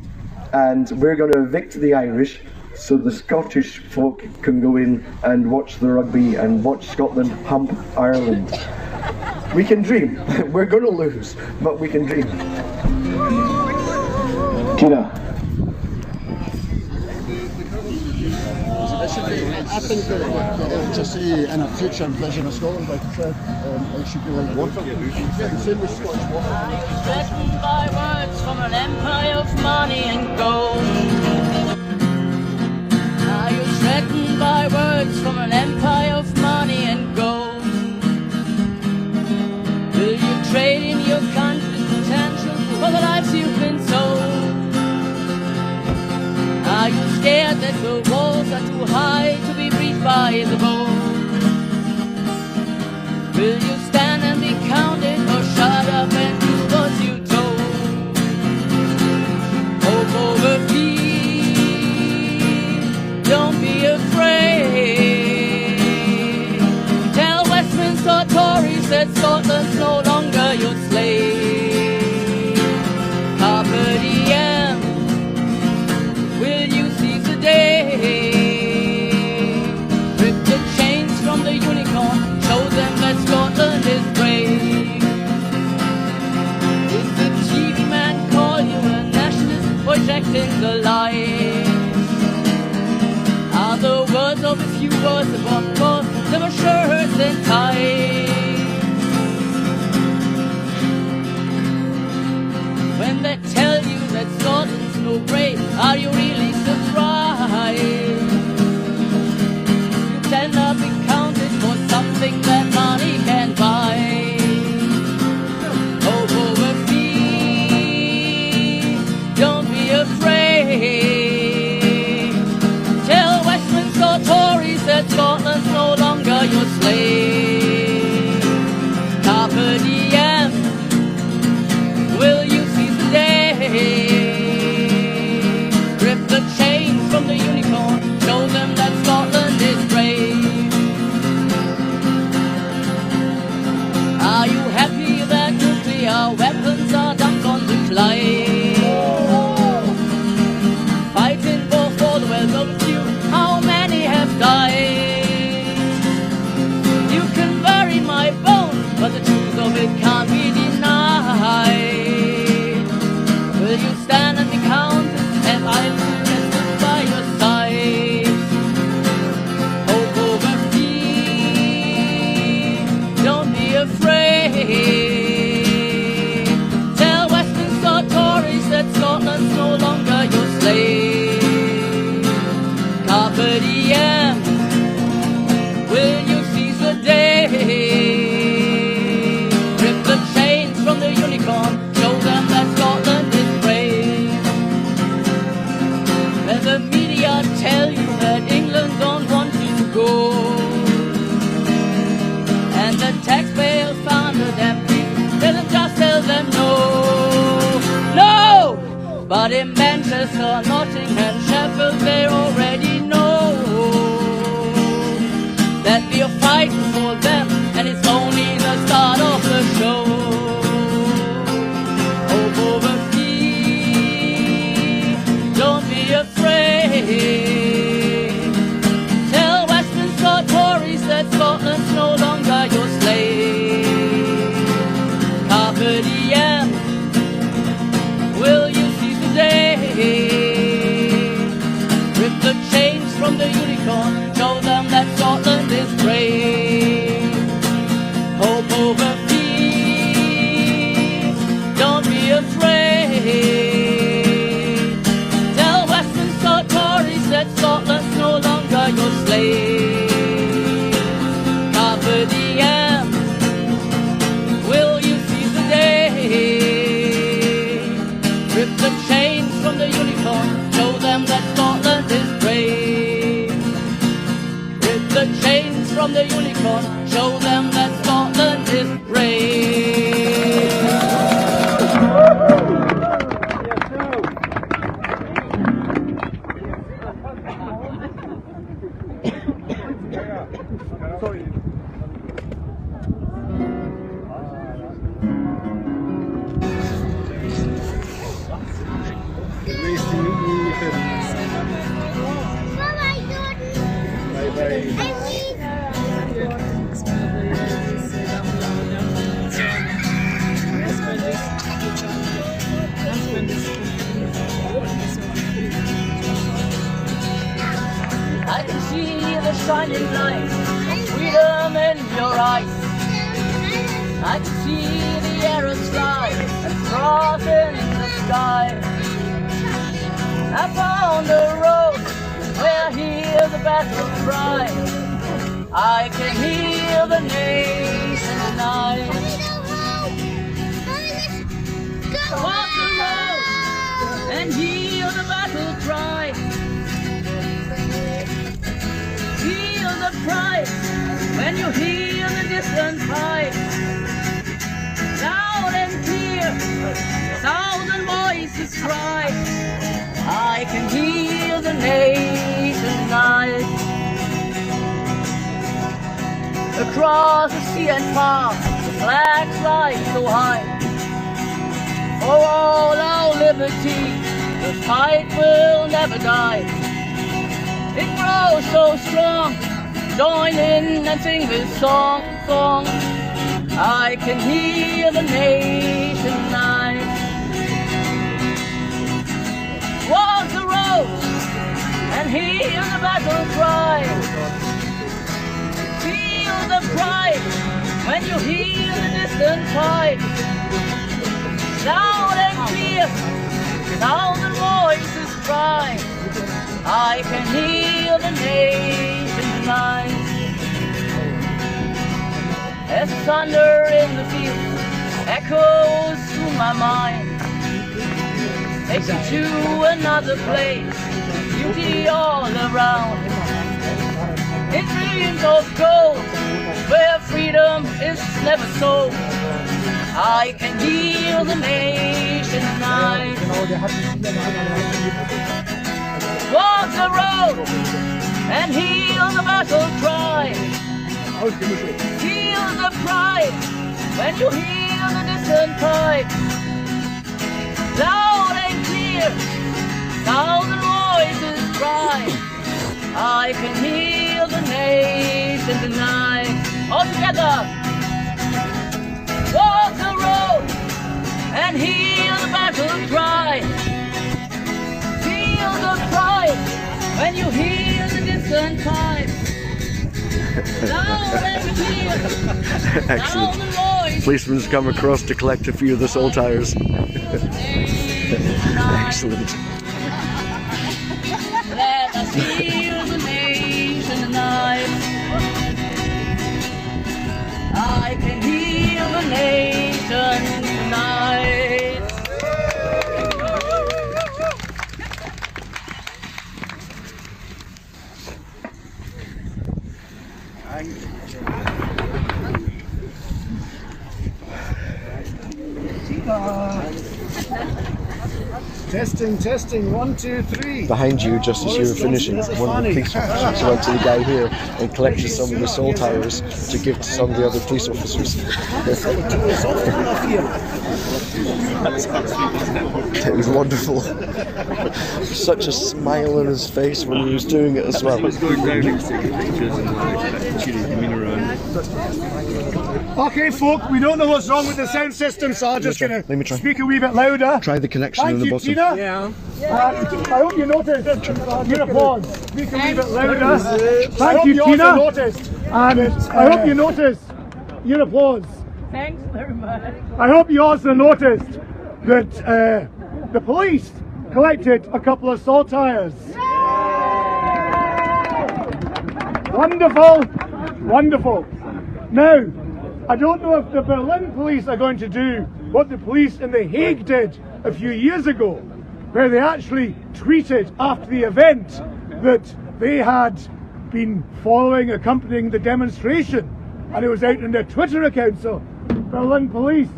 Speaker 7: and we're going to evict the Irish so the Scottish folk can go in and watch the rugby and watch Scotland hump Ireland. We can dream. We're going to lose, but we can dream.
Speaker 12: Tina.
Speaker 10: I think to see in a future vision of Scotland, like I said, it should be like water. Same with Scottish water.
Speaker 15: Threatened by words from an empire of money and gold. Are you threatened by words from an empire of money and gold? Will you trade in your country's potential for the lives you've been sold? Are you scared that the walls are too high to be breached by the bold? Will you stand and be counted or shut up and do what you told? Hope over peace, don't be afraid. Tell Westminster Tories that Scotland's no longer your slave. Carpe diem, will you seize the day? Rip the chains from the unicorn, show them that Scotland is brave. Is the TV man call you a nationalist, projecting the lies? Are the words of a few words upon cause never shirts and ties? When they tell you that Scotland's no brave, are you really surprised? You cannot be counted for something that money can buy. Hope over peace, don't be afraid. Tell Westminster Tories that Scotland's no longer your slave. Carpe diem, will you seize the day? But in Manchester, Nottingham, Sheffield, they already know that we are fighting for them, and it's only the start of the show. Oh, poverty, don't be afraid. Tell Westminster Tories that Scotland's no longer your slave. Carpe diem, will you see today? Rip the chains from the unicorn, show them that Scotland is brave. Hope over peace, don't be afraid. Tell Westminster Tories that Scotland's no longer your slave. Carpe diem, will you seize the day? Rip the chains from the unicorn, show them that Scotland is brave. Rip the chains from the unicorn, show them that Scotland is brave.
Speaker 18: Nice to meet you, Ethan. Bye bye.
Speaker 15: I can see the shining light of freedom in your eyes. I can see the arrows fly across in the sky. I found a road where I hear the battle cry. I can hear the nation tonight. Walk the road and hear the battle cry. Feel the pride when you hear the distant pipe. Loud and clear, 1,000 voices cry. I can hear the nation tonight. Across the sea and far, the flags fly so high. For all our liberty, the fight will never die. It grows so strong, join in and sing this song. I can hear the nation tonight. Walk the road and hear the battle cry. Feel the pride when you hear the distant pipe. Loud and clear, 1,000 voices cry. I can hear the nation tonight. As thunder in the field echoes through my mind, takes you to another place, beauty all around. In dreams of gold, where freedom is never sold, I can hear the nation tonight. Walk the road and hear the battle cry. Feel the pride when you hear the distant pipe. Loud and clear, 1,000 voices cry. I can hear the nation tonight. All together. Walk the road and hear the battle cry. Feel the pride when you hear the distant pipe. Loud and clear,
Speaker 7: Excellent. Policeman's come across to collect a few of the soul tires. Excellent.
Speaker 15: Let us hear the nation tonight. I can hear the nation tonight.
Speaker 18: Test. testing. 1, 2, 3.
Speaker 7: Behind you, just as you were finishing, one of the police officers went to the guy here and collected some of the soul tires to give to some of the other police officers. It was wonderful. Such a smile on his face when he was doing it as well.
Speaker 1: He was going down and taking pictures and cheering his demeanour around.
Speaker 12: Okay, folk, we don't know what's wrong with the sound system, so I'm just going to speak a wee bit louder.
Speaker 7: Try the connection
Speaker 12: Thank
Speaker 7: on the
Speaker 12: you,
Speaker 7: bottom.
Speaker 12: Tina. Yeah. I hope you noticed. Give applause. Speak a wee bit louder. Thank you, Tina. I hope you noticed. Your applause.
Speaker 8: Thanks very much.
Speaker 12: I hope you also noticed that the police collected a couple of soul tires. Wonderful, wonderful. Now, I don't know if the Berlin police are going to do what the police in The Hague did a few years ago, where they actually tweeted after the event that they had been accompanying the demonstration, and it was out in their Twitter account. So, Berlin Police,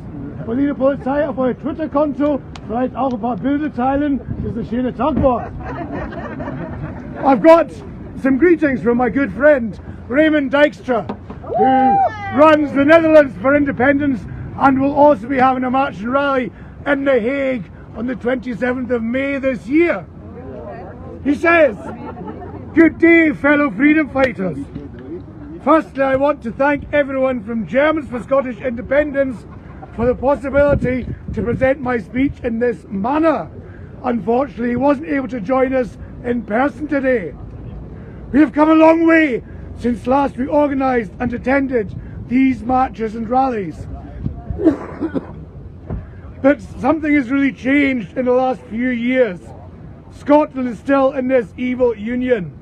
Speaker 12: die Polizei auf euer Twitter-Konto vielleicht auch ein paar Bilder teilen, das ist eine schöne Tagwort. I've got some greetings from my good friend Raymond Dijkstra, who runs the Netherlands for Independence and will also be having a march and rally in The Hague on the 27th of May this year. He says, "Good day, fellow freedom fighters. Firstly, I want to thank everyone from Germans for Scottish Independence for the possibility to present my speech in this manner. Unfortunately, he wasn't able to join us in person today. We have come a long way since last we organised and attended these marches and rallies. But something has really changed in the last few years. Scotland is still in this evil union,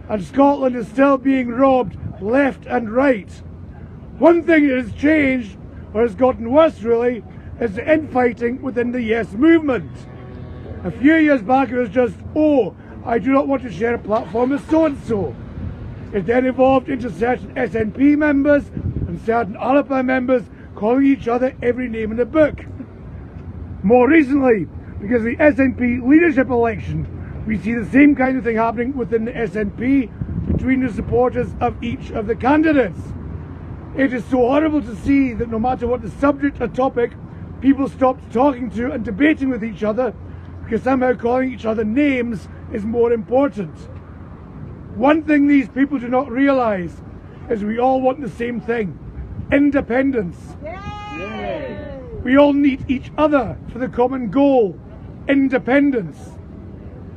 Speaker 12: and Scotland is still being robbed left and right. One thing that has changed, or has gotten worse really, is the infighting within the Yes movement. A few years back it was just, oh, I do not want to share a platform with so-and-so. It then evolved into certain SNP members and certain ALPA members calling each other every name in the book. More recently, because of the SNP leadership election, we see the same kind of thing happening within the SNP between the supporters of each of the candidates. It is so horrible to see that no matter what the subject or topic, people stopped talking to and debating with each other because somehow calling each other names is more important. One thing these people do not realise is we all want the same thing: independence. Yay! We all need each other for the common goal: independence.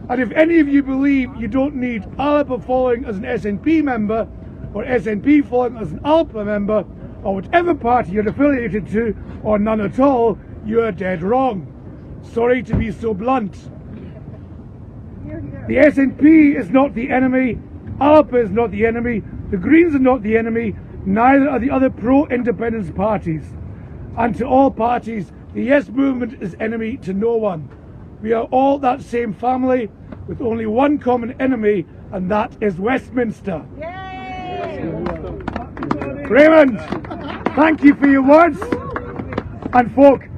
Speaker 12: And if any of you believe you don't need ALPA following as an SNP member, or SNP following as an ALPA member, or whatever party you're affiliated to, or none at all, you are dead wrong. Sorry to be so blunt. The SNP is not the enemy, ALPA is not the enemy, the Greens are not the enemy, neither are the other pro-independence parties. And to all parties, the Yes movement is enemy to no one. We are all that same family, with only one common enemy, and that is Westminster. Raymond, thank you for your words. And folk,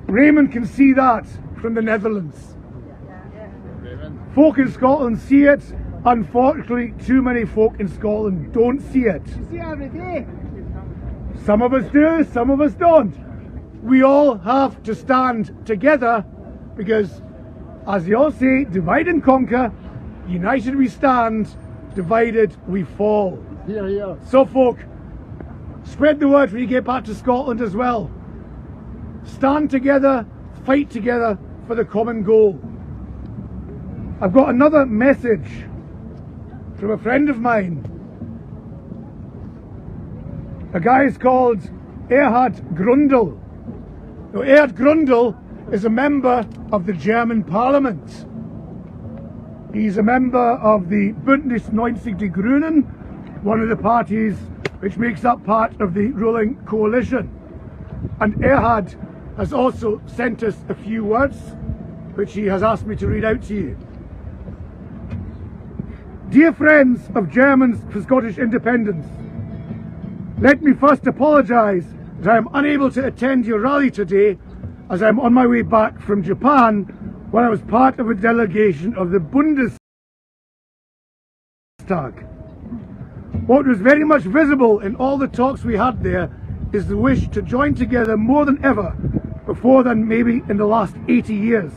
Speaker 12: Raymond can see that from the Netherlands. Folk in Scotland see it. Unfortunately, too many folk in Scotland don't see it.
Speaker 2: You see every day.
Speaker 12: Some of us do, some of us don't. We all have to stand together because, as they all say, divide and conquer, united we stand, divided we fall.
Speaker 2: Here, here.
Speaker 12: So folk, spread the word when you get back to Scotland as well. Stand together, fight together for the common goal. I've got another message from a friend of mine. A guy is called Erhard Grundl. Now, Erhard Grundl is a member of the German Parliament. He's a member of the Bündnis 90 Die Grünen, one of the parties which makes up part of the ruling coalition. And Erhard has also sent us a few words which he has asked me to read out to you. Dear friends of Germans for Scottish Independence, let me first apologise that I am unable to attend your rally today as I am on my way back from Japan, when I was part of a delegation of the Bundestag. What was very much visible in all the talks we had there is the wish to join together more than ever before than maybe in the last 80 years.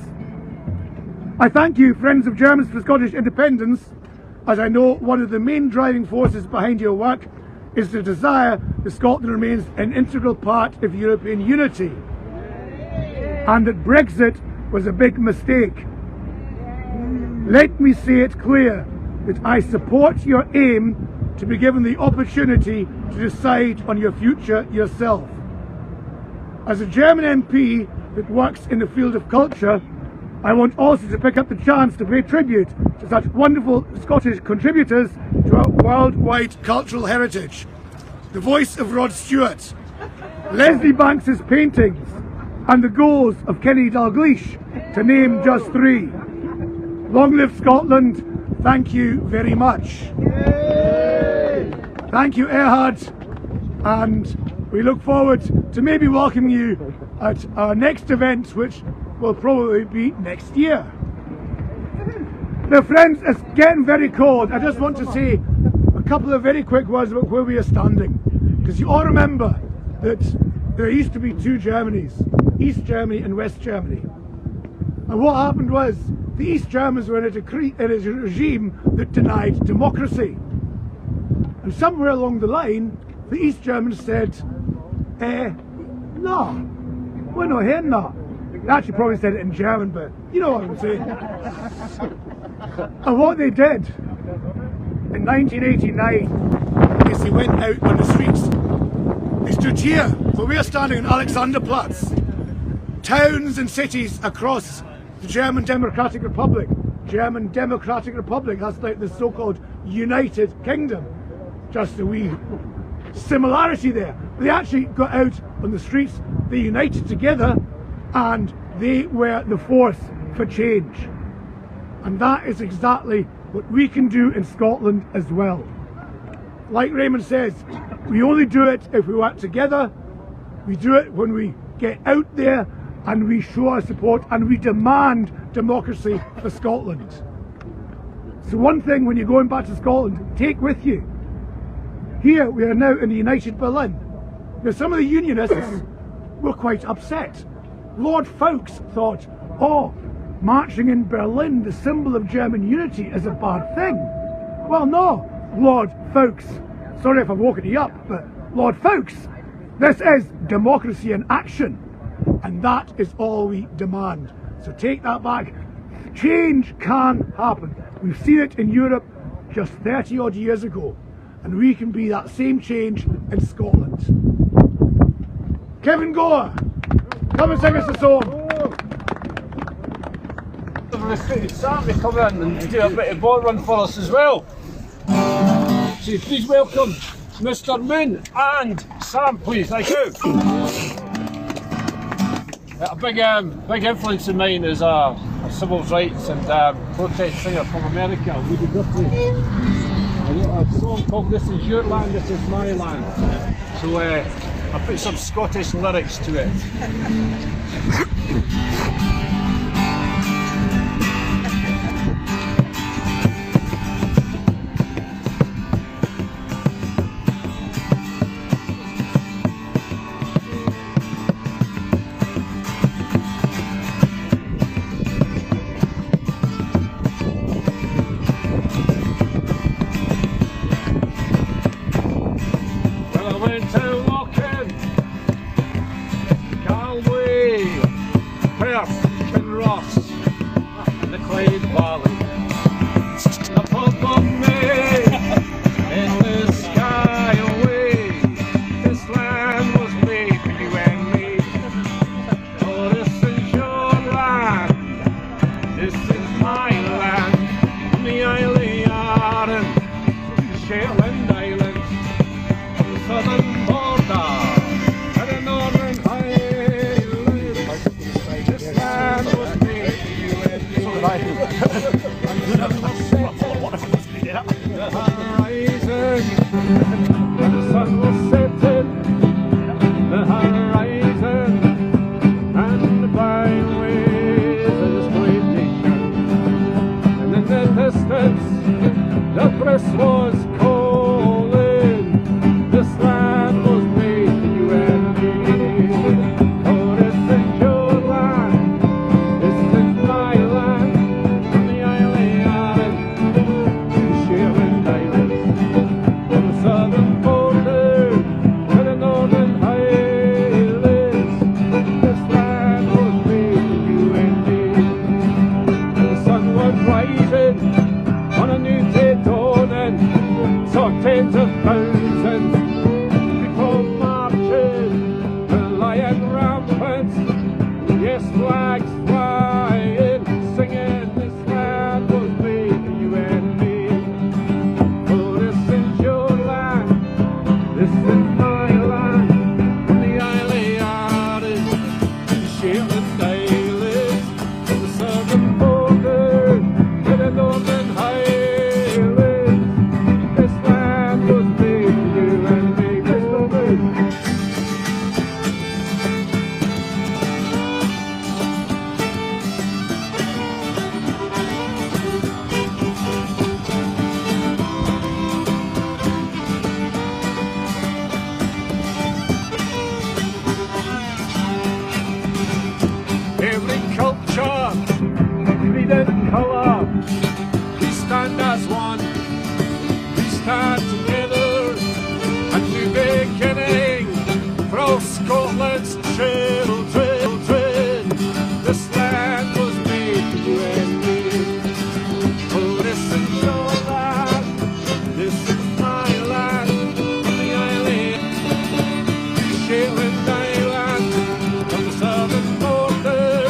Speaker 12: I thank you, Friends of Germans for Scottish Independence, as I know one of the main driving forces behind your work is the desire that Scotland remains an integral part of European unity, and that Brexit was a big mistake. Let me say it clear that I support your aim to be given the opportunity to decide on your future yourself. As a German MP that works in the field of culture, I want also to pick up the chance to pay tribute to such wonderful Scottish contributors to our worldwide cultural heritage. The voice of Rod Stewart, Leslie Banks's paintings, and the goals of Kenny Dalglish, to name just three. Long live Scotland. Thank you very much. Thank you, Erhard, and we look forward to maybe welcoming you at our next event, which will probably be next year. Now friends, it's getting very cold. I just want to say a couple of very quick words about where we are standing, because you all remember that there used to be two Germanys, East Germany and West Germany. And what happened was the East Germans were in a regime that denied democracy. And somewhere along the line, the East Germans said, no, we're not hearing that. They actually probably said it in German, but you know what I'm saying. And what they did in 1989 is they went out on the streets. They stood here, where we are standing on Alexanderplatz. Towns and cities across the German Democratic Republic. German Democratic Republic, that's like the so-called United Kingdom. Just a wee similarity there. They actually got out on the streets, they united together, and they were the force for change. And that is exactly what we can do in Scotland as well. Like Raymond says, we only do it if we work together. We do it when we get out there and we show our support and we demand democracy for Scotland. So one thing when you're going back to Scotland, take with you. Here we are now in the United Berlin. Now some of the unionists were quite upset. Lord Fowkes thought, oh, marching in Berlin, the symbol of German unity, is a bad thing. Well no, Lord Fowkes, sorry if I've woken you up, but Lord Fowkes, this is democracy in action, and that is all we demand. So take that back. Change can happen. We've seen it in Europe just 30 odd years ago, and we can be that same change in Scotland. Kevin Gore, come and sing us a song.
Speaker 21: Sam to come in and do a bit of ball run for us as well. So please welcome Mr. Moon and Sam, please. Thank you. A big influence of mine is a civil rights and protest singer from America, Woody Guthrie. I wrote a song called "This Is Your Land, This Is My Land." So I put some Scottish lyrics to it.
Speaker 17: Byways is great.
Speaker 6: distance, the press was calling. This land was made for you and me. Oh, this is your land, this is my land. From the Isle of Arran to the Shetland Islands, from the southern border to the northern highlands. This land was made for you and me. The sun was rising on a new day dawning, saw tens of thousands, people marching, the lion rampant, yes, flags flying, singing, this land was made for you and me. Oh, this is your land, this is my land, from the Isle of Arran, the Shetland Islands, from the southern border to the northern highlands. This land was made for you and me. Bristol Bridge. Every culture, creed and colour, we stand as one, we stand together, a new beginning for all Scotland's children. This land was made for you and me. Oh, this is your land, this is my land, from the Isle of Shetland Islands, from the southern border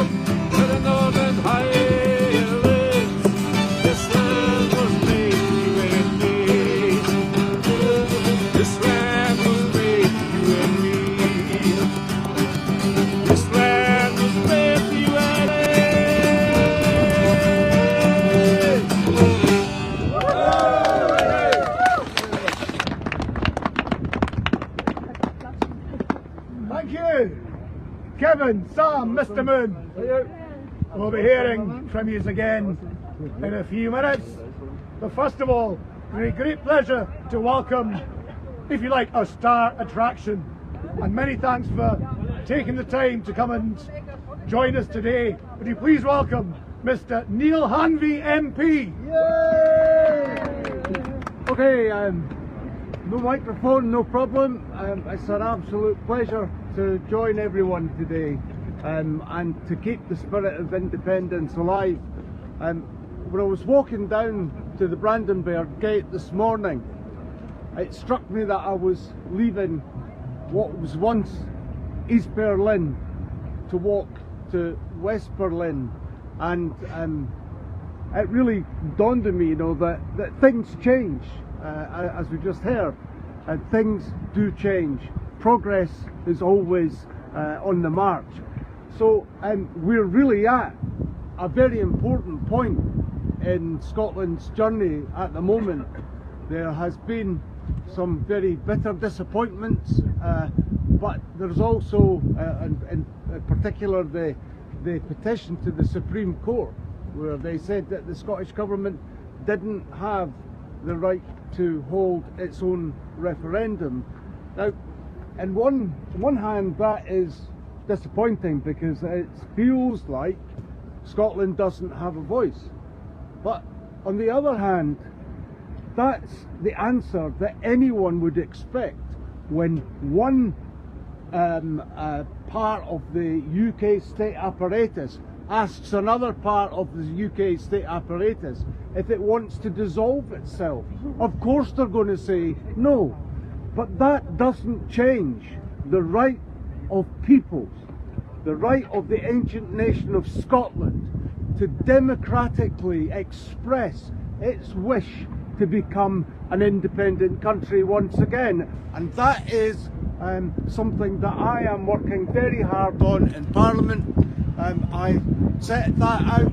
Speaker 6: to the northern highlands. This land was made for you and me. This land was made for you and me. This land was made for you and me.
Speaker 12: Thank you, Kevin, Sam, Mr. Moon. We'll be hearing from you again in a few minutes. But first of all, it's a great pleasure to welcome, if you like, our star attraction. And many thanks for taking the time to come and join us today. Would you please welcome Mr. Neil Hanvey MP.
Speaker 18: Okay, no microphone, no problem. It's an absolute pleasure to join everyone today and to keep the spirit of independence alive. When I was walking down to the Brandenburg Gate this morning, it struck me that I was leaving what was once East Berlin to walk to West Berlin, and it really dawned on me, you know, that things change, as we just heard, and things do change. Progress is always on the march. So we're really at a very important point in Scotland's journey at the moment. There has been some very bitter disappointments, but there's also, in particular, the petition to the Supreme Court, where they said that the Scottish Government didn't have the right to hold its own referendum. Now, on one hand, that is disappointing because it feels like Scotland doesn't have a voice. But on the other hand, that's the answer that anyone would expect when one part of the UK state apparatus asks another part of the UK state apparatus if it wants to dissolve itself. Of course they're going to say no. But that doesn't change the right of peoples, the right of the ancient nation of Scotland to democratically express its wish to become an independent country once again. And that is something that I am working very hard on in Parliament. I set that out,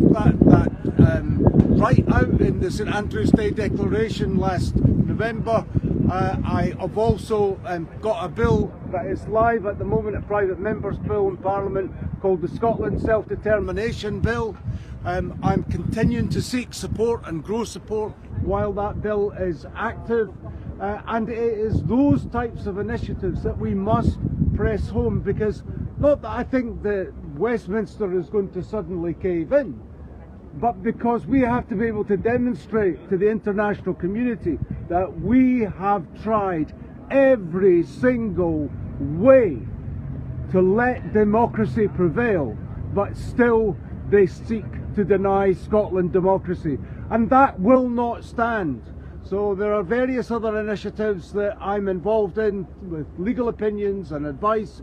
Speaker 18: right out in the St Andrews Day Declaration last November. I have also got a bill that is live at the moment, a private member's bill in Parliament called the Scotland Self-Determination Bill, I'm continuing to seek support and grow support while that bill is active, and it is those types of initiatives that we must press home, because not that I think that Westminster is going to suddenly cave in, but because we have to be able to demonstrate to the international community that we have tried every single way to let democracy prevail, but still they seek to deny Scotland democracy, and that will not stand. So there are various other initiatives that I'm involved in with legal opinions and advice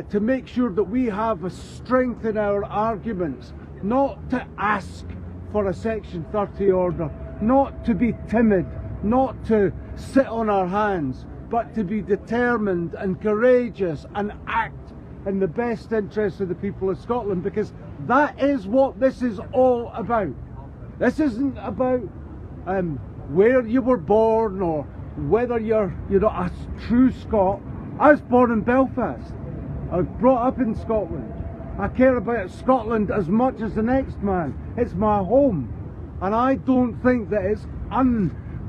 Speaker 18: to make sure that we have a strength in our arguments, not to ask for a Section 30 order, not to be timid, not to sit on our hands, but to be determined and courageous and act in the best interests of the people of Scotland, because that is what this is all about. This isn't about where you were born or whether you're a true Scot. I was born in Belfast. I was brought up in Scotland. I care about Scotland as much as the next man. It's my home, and I don't think that it's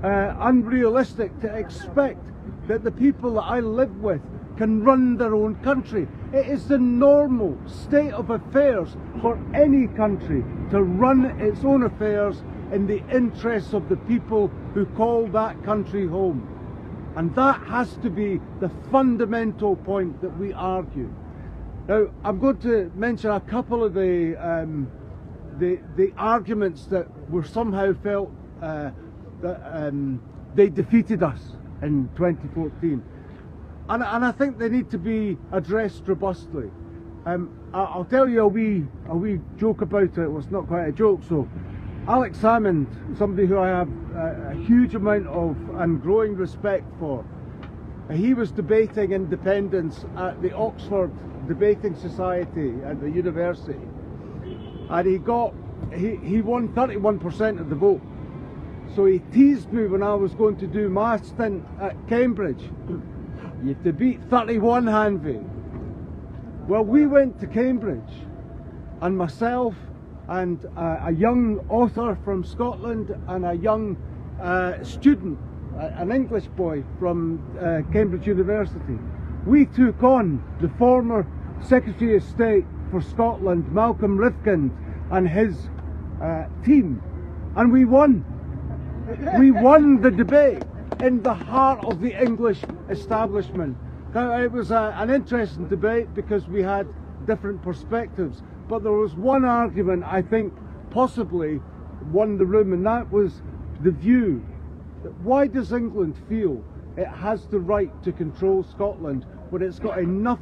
Speaker 18: unrealistic to expect that the people that I live with can run their own country. It is the normal state of affairs for any country to run its own affairs in the interests of the people who call that country home. And that has to be the fundamental point that we argue. Now, I'm going to mention a couple of the arguments that were somehow felt that they defeated us in 2014. And I think they need to be addressed robustly. I'll tell you a wee joke about it. Well, it's not quite a joke. So, Alex Salmond, somebody who I have a huge amount of and growing respect for, he was debating independence at the Oxford Debating Society at the university, and he won 31% of the vote. So he teased me when I was going to do my stint at Cambridge. You have to beat 31, Hanvey. Well, we went to Cambridge, and myself and a young author from Scotland and a young student, an English boy from Cambridge University, we took on the former Secretary of State for Scotland, Malcolm Rifkind, and his team, and we won. We won the debate in the heart of the English establishment. Now, it was an interesting debate because we had different perspectives, but there was one argument I think possibly won the room, and that was the view that why does England feel it has the right to control Scotland when it's got enough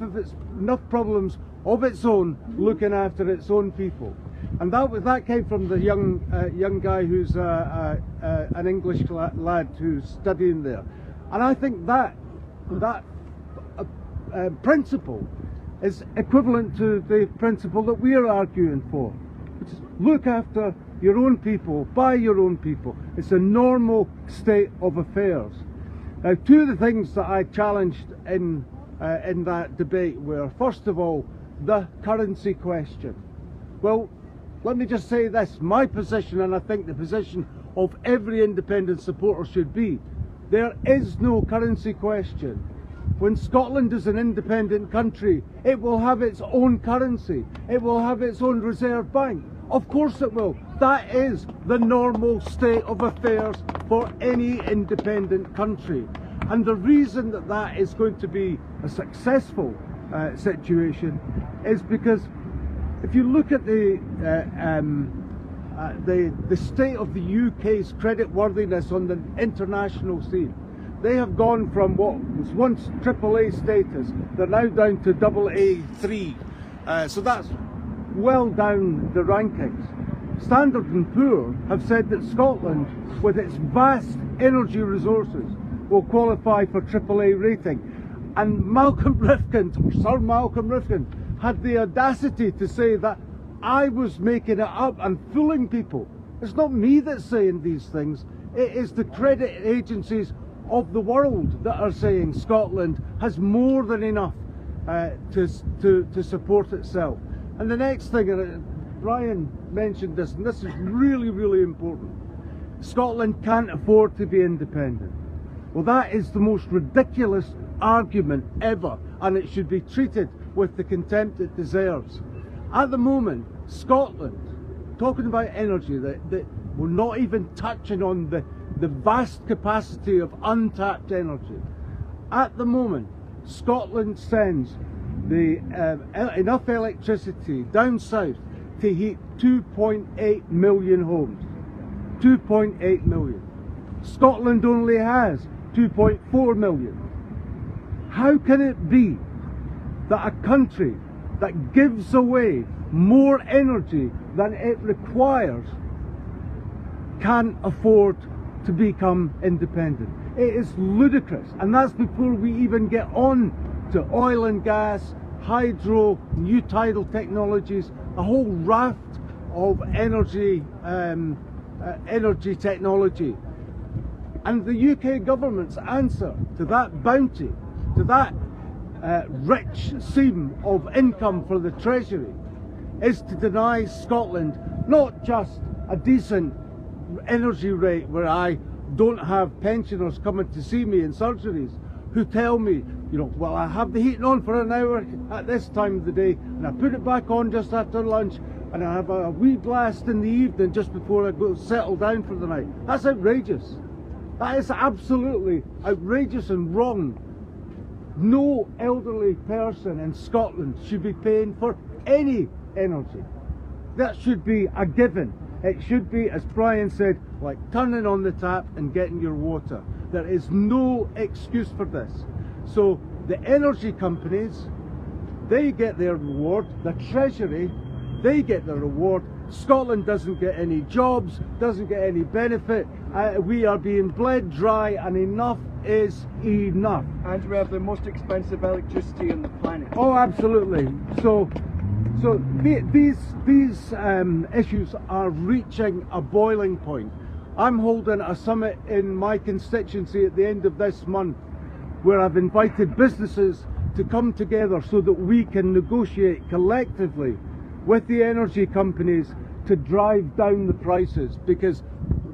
Speaker 18: problems of its own looking after its own people? And that came from the young guy who's an English lad who's studying there. And I think that principle is equivalent to the principle that we're arguing for, which is look after your own people, by your own people. It's a normal state of affairs. Now, two of the things that I challenged in that debate were, first of all, the currency question. Well, let me just say this, my position, and I think the position of every independent supporter should be, there is no currency question. When Scotland is an independent country, it will have its own currency. It will have its own reserve bank. Of course it will. That is the normal state of affairs for any independent country. And the reason that that is going to be a successful situation is because if you look at the state of the UK's creditworthiness on the international scene, they have gone from what was once AAA status, they're now down to AA3. So that's well down the rankings. Standard & Poor have said that Scotland, with its vast energy resources, will qualify for AAA rating. And Malcolm Rifkind, or Sir Malcolm Rifkind, had the audacity to say that I was making it up and fooling people. It's not me that's saying these things, it is the credit agencies of the world that are saying Scotland has more than enough to support itself. And the next thing,
Speaker 4: Brian mentioned this, and this is really, really important. Scotland can't afford to be independent. Well, that is the most ridiculous argument ever, and it should be treated with the contempt it deserves. At the moment, Scotland, talking about energy, that we're not even touching on the vast capacity of untapped energy. At the moment, Scotland sends enough electricity down south to heat 2.8 million homes. 2.8 million. Scotland only has 2.4 million. How can it be that a country that gives away more energy than it requires can't afford to become independent? It is ludicrous, and that's before we even get on to oil and gas, hydro, new tidal technologies, a whole raft of energy technology. And the UK government's answer to that bounty, to that rich seam of income for the Treasury, is to deny Scotland not just a decent energy rate where I don't have pensioners coming to see me in surgeries who tell me, you know, well, I have the heating on for an hour at this time of the day and I put it back on just after lunch and I have a wee blast in the evening just before I go settle down for the night. That's outrageous. That is absolutely outrageous and wrong. No elderly person in Scotland should be paying for any energy. That should be a given. It should be, as Brian said, like turning on the tap and getting your water. There is no excuse for this. So the energy companies, they get their reward. The Treasury, they get their reward. Scotland doesn't get any jobs, doesn't get any benefit. We are being bled dry, and enough is enough.
Speaker 2: And we have the most expensive electricity on the planet.
Speaker 4: Oh, absolutely. So these issues are reaching a boiling point. I'm holding a summit in my constituency at the end of this month where I've invited businesses to come together so that we can negotiate collectively with the energy companies to drive down the prices, because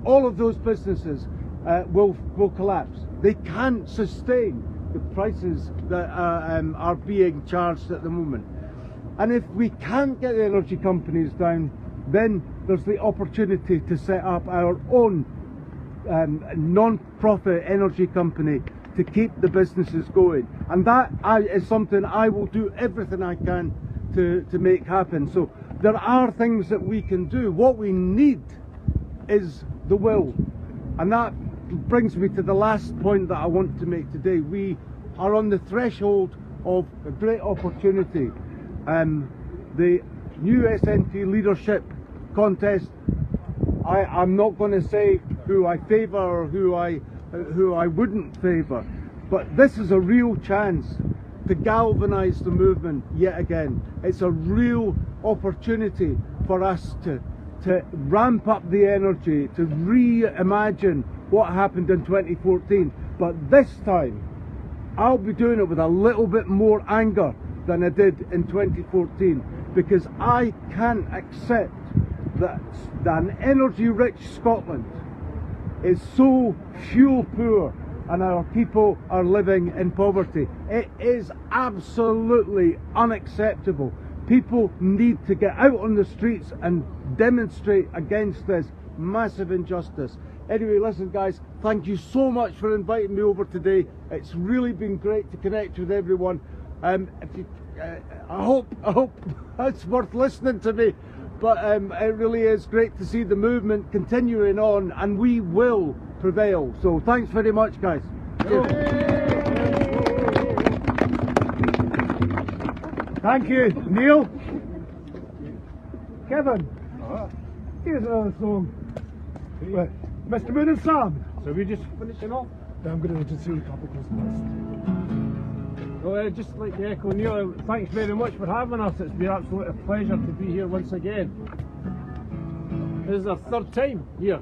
Speaker 4: all of those businesses will collapse. They can't sustain the prices that are being charged at the moment. And if we can't get the energy companies down, then there's the opportunity to set up our own non-profit energy company to keep the businesses going. And that is something I will do everything I can to make happen. So there are things that we can do. What we need is the will. And that brings me to the last point that I want to make today. We are on the threshold of a great opportunity. The new SNP leadership contest, I'm not going to say who I favour or who I wouldn't favour, but this is a real chance to galvanise the movement yet again. It's a real opportunity for us to ramp up the energy, to reimagine what happened in 2014, but this time I'll be doing it with a little bit more anger than I did in 2014, because I can't accept that an energy-rich Scotland is so fuel poor and our people are living in poverty. It is absolutely unacceptable. People need to get out on the streets and demonstrate against this massive injustice. Anyway, listen guys, thank you so much for inviting me over today. It's really been great to connect with everyone. I hope it's worth listening to me, but it really is great to see the movement continuing on, and we will prevail. So thanks very much guys.
Speaker 12: Thank you, Neil. Kevin, here's another song. Well, Mr. Moon and Sam.
Speaker 21: So we just finishing off?
Speaker 12: I'm going to just see a couple of
Speaker 21: Well, just like to echo Neil, thanks very much for having us. It's been absolutely a pleasure to be here once again. This is our third time here,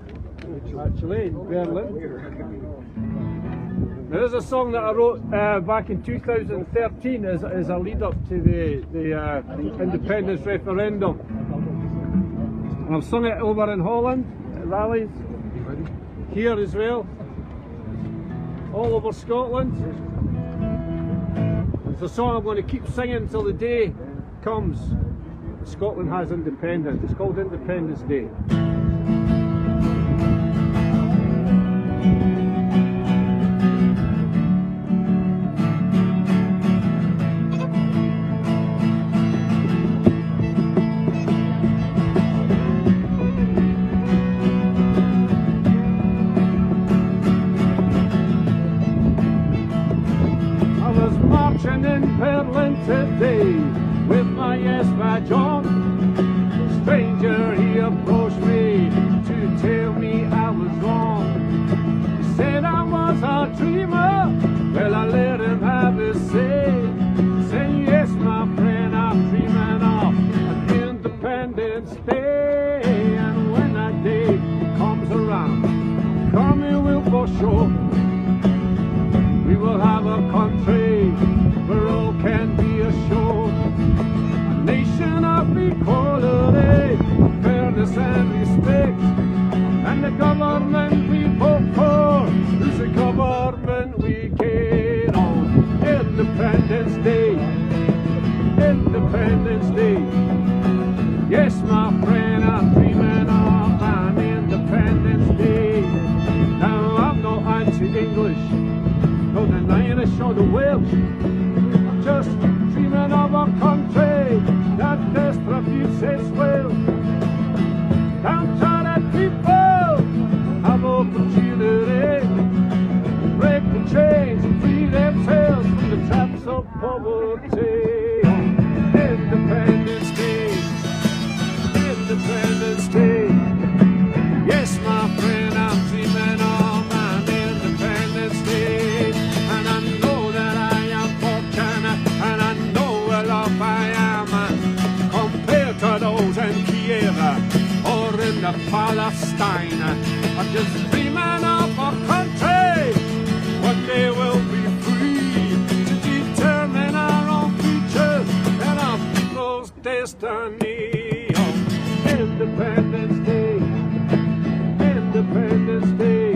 Speaker 21: actually, in Berlin. There is a song that I wrote back in 2013 as a lead up to the independence referendum. And I've sung it over in Holland at rallies, here as well, all over Scotland. It's a song I'm going to keep singing until the day comes that Scotland has independence. It's called Independence Day. In Berlin today with my yes badge on. A stranger he approached me to tell me I was wrong. He said I was a dreamer. Well, I let him have his say. Saying yes, my friend, I'm dreaming of an Independence Day. And when that day comes around, coming will for sure. We will have a country where all can be assured. A nation of equality, fairness and respect. And the government we vote for is the government we get on. Independence Day, Independence Day. Yes, my friend, I'm dreaming of an Independence Day. Now I'm not anti-English, no denying it or the Welsh. I'm just dreaming of a country that distributes its wealth. Downtrodden people have opportunity to break the chains and free themselves from the traps of poverty. Independence Day, Independence Day. Yes, my friend, I'm dreaming of an Independence Day. And I know that I am fortunate, and I know well off I am compared to those in Kiev or in the Palestine. I'm just dreaming of a country one day we'll be free to determine our own future and our people's destiny. Oh, Independence Day, Independence Day.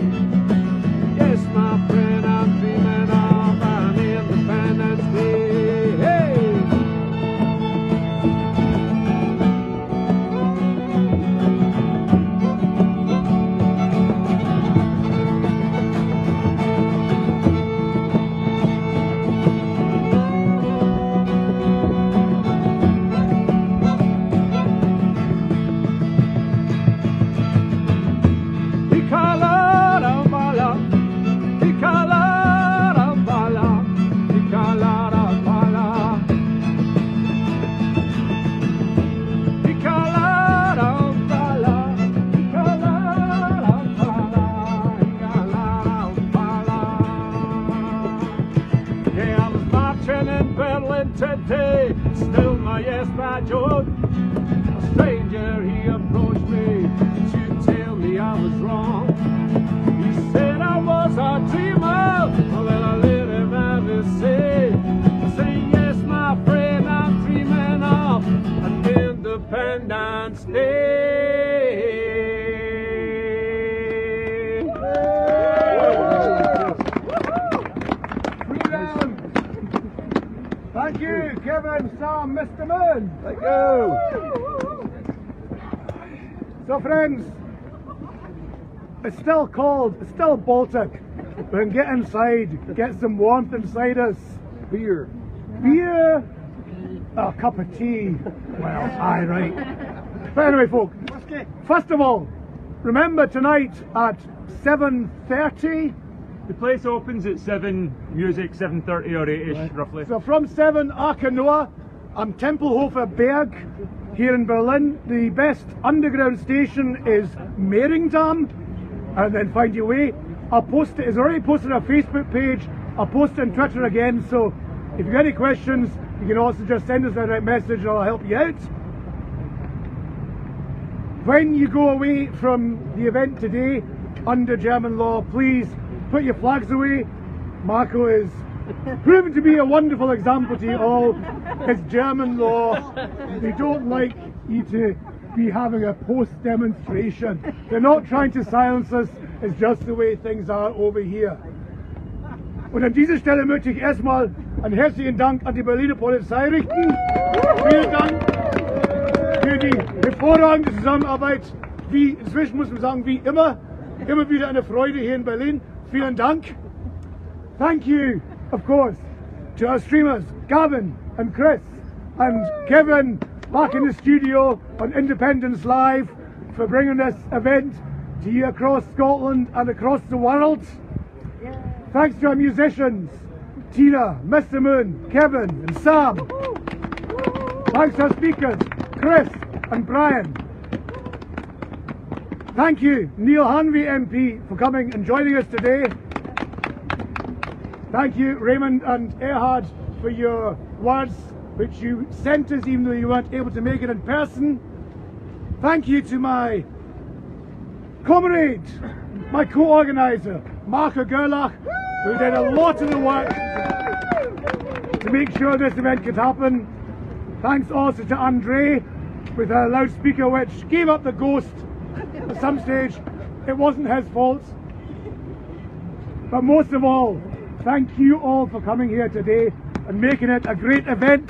Speaker 21: Yes, my friend, I'm dreaming of an Independence Day. Hey! Today, still my yes badge on. A stranger he approached me to tell me I was wrong. He said I was a dreamer. Well, I let him have his say. I say yes, my friend, I'm dreaming of an Independence Day.
Speaker 4: Thank you, Kevin, Sam, Mr. Moon.
Speaker 21: Thank you.
Speaker 4: So, friends, it's still cold, it's still Baltic. We can get inside, get some warmth inside us.
Speaker 21: Beer.
Speaker 4: Beer? A cup of tea. Well, aye, right. But anyway, folk, first of all, remember tonight at 7:30.
Speaker 5: The place opens at 7, music 7:30 or 8ish roughly.
Speaker 4: So from 7, Arkanoa, am Tempelhofer Berg here in Berlin. The best underground station is Mehringdamm, and then find your way. I'll post it, it's already posted on our Facebook page, I'll post it on Twitter again, so if you've got any questions, you can also just send us a direct message and I'll help you out. When you go away from the event today, under German law, please put your flags away. Marco is proven to be a wonderful example to you all. It's German law. They don't like you to
Speaker 12: be having a post-demonstration. They're not trying to silence us, it's just the way things are over here. Und an dieser Stelle möchte ich erstmal einen herzlichen Dank an die Berliner Polizei richten. Vielen Dank für die hervorragende Zusammenarbeit, wie inzwischen muss man sagen, wie immer wieder eine Freude hier in Berlin. Vielen Dank. Thank you, of course, to our streamers, Gavin and Chris and Kevin back in the studio on Independence Live for bringing this event to you across Scotland and across the world. Thanks to our musicians, Tina, Mr. Moon, Kevin and Sam. Thanks to our speakers, Chris and Brian. Thank you, Neil Hanvey MP, for coming and joining us today. Thank you, Raymond and Erhard, for your words which you sent us even though you weren't able to make it in person. Thank you to my comrade, my co-organiser, Marco Gerlach, who did a lot of the work to make sure this event could happen. Thanks also to Andre with her loudspeaker which gave up the ghost at some stage. It wasn't his fault. But most of all, thank you all for coming here today and making it a great event.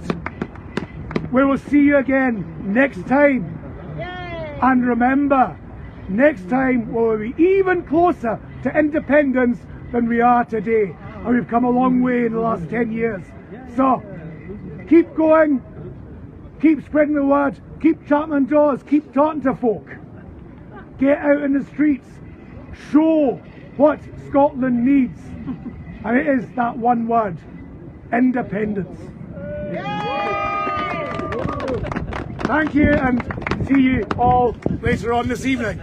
Speaker 12: We will see you again next time. And remember, next time we'll be even closer to independence than we are today. And we've come a long way in the last 10 years. So, keep going, keep spreading the word, keep chatting on doors, keep talking to folk. Get out in the streets, show what Scotland needs. And it is that one word, independence. Thank you and see you all later on this evening.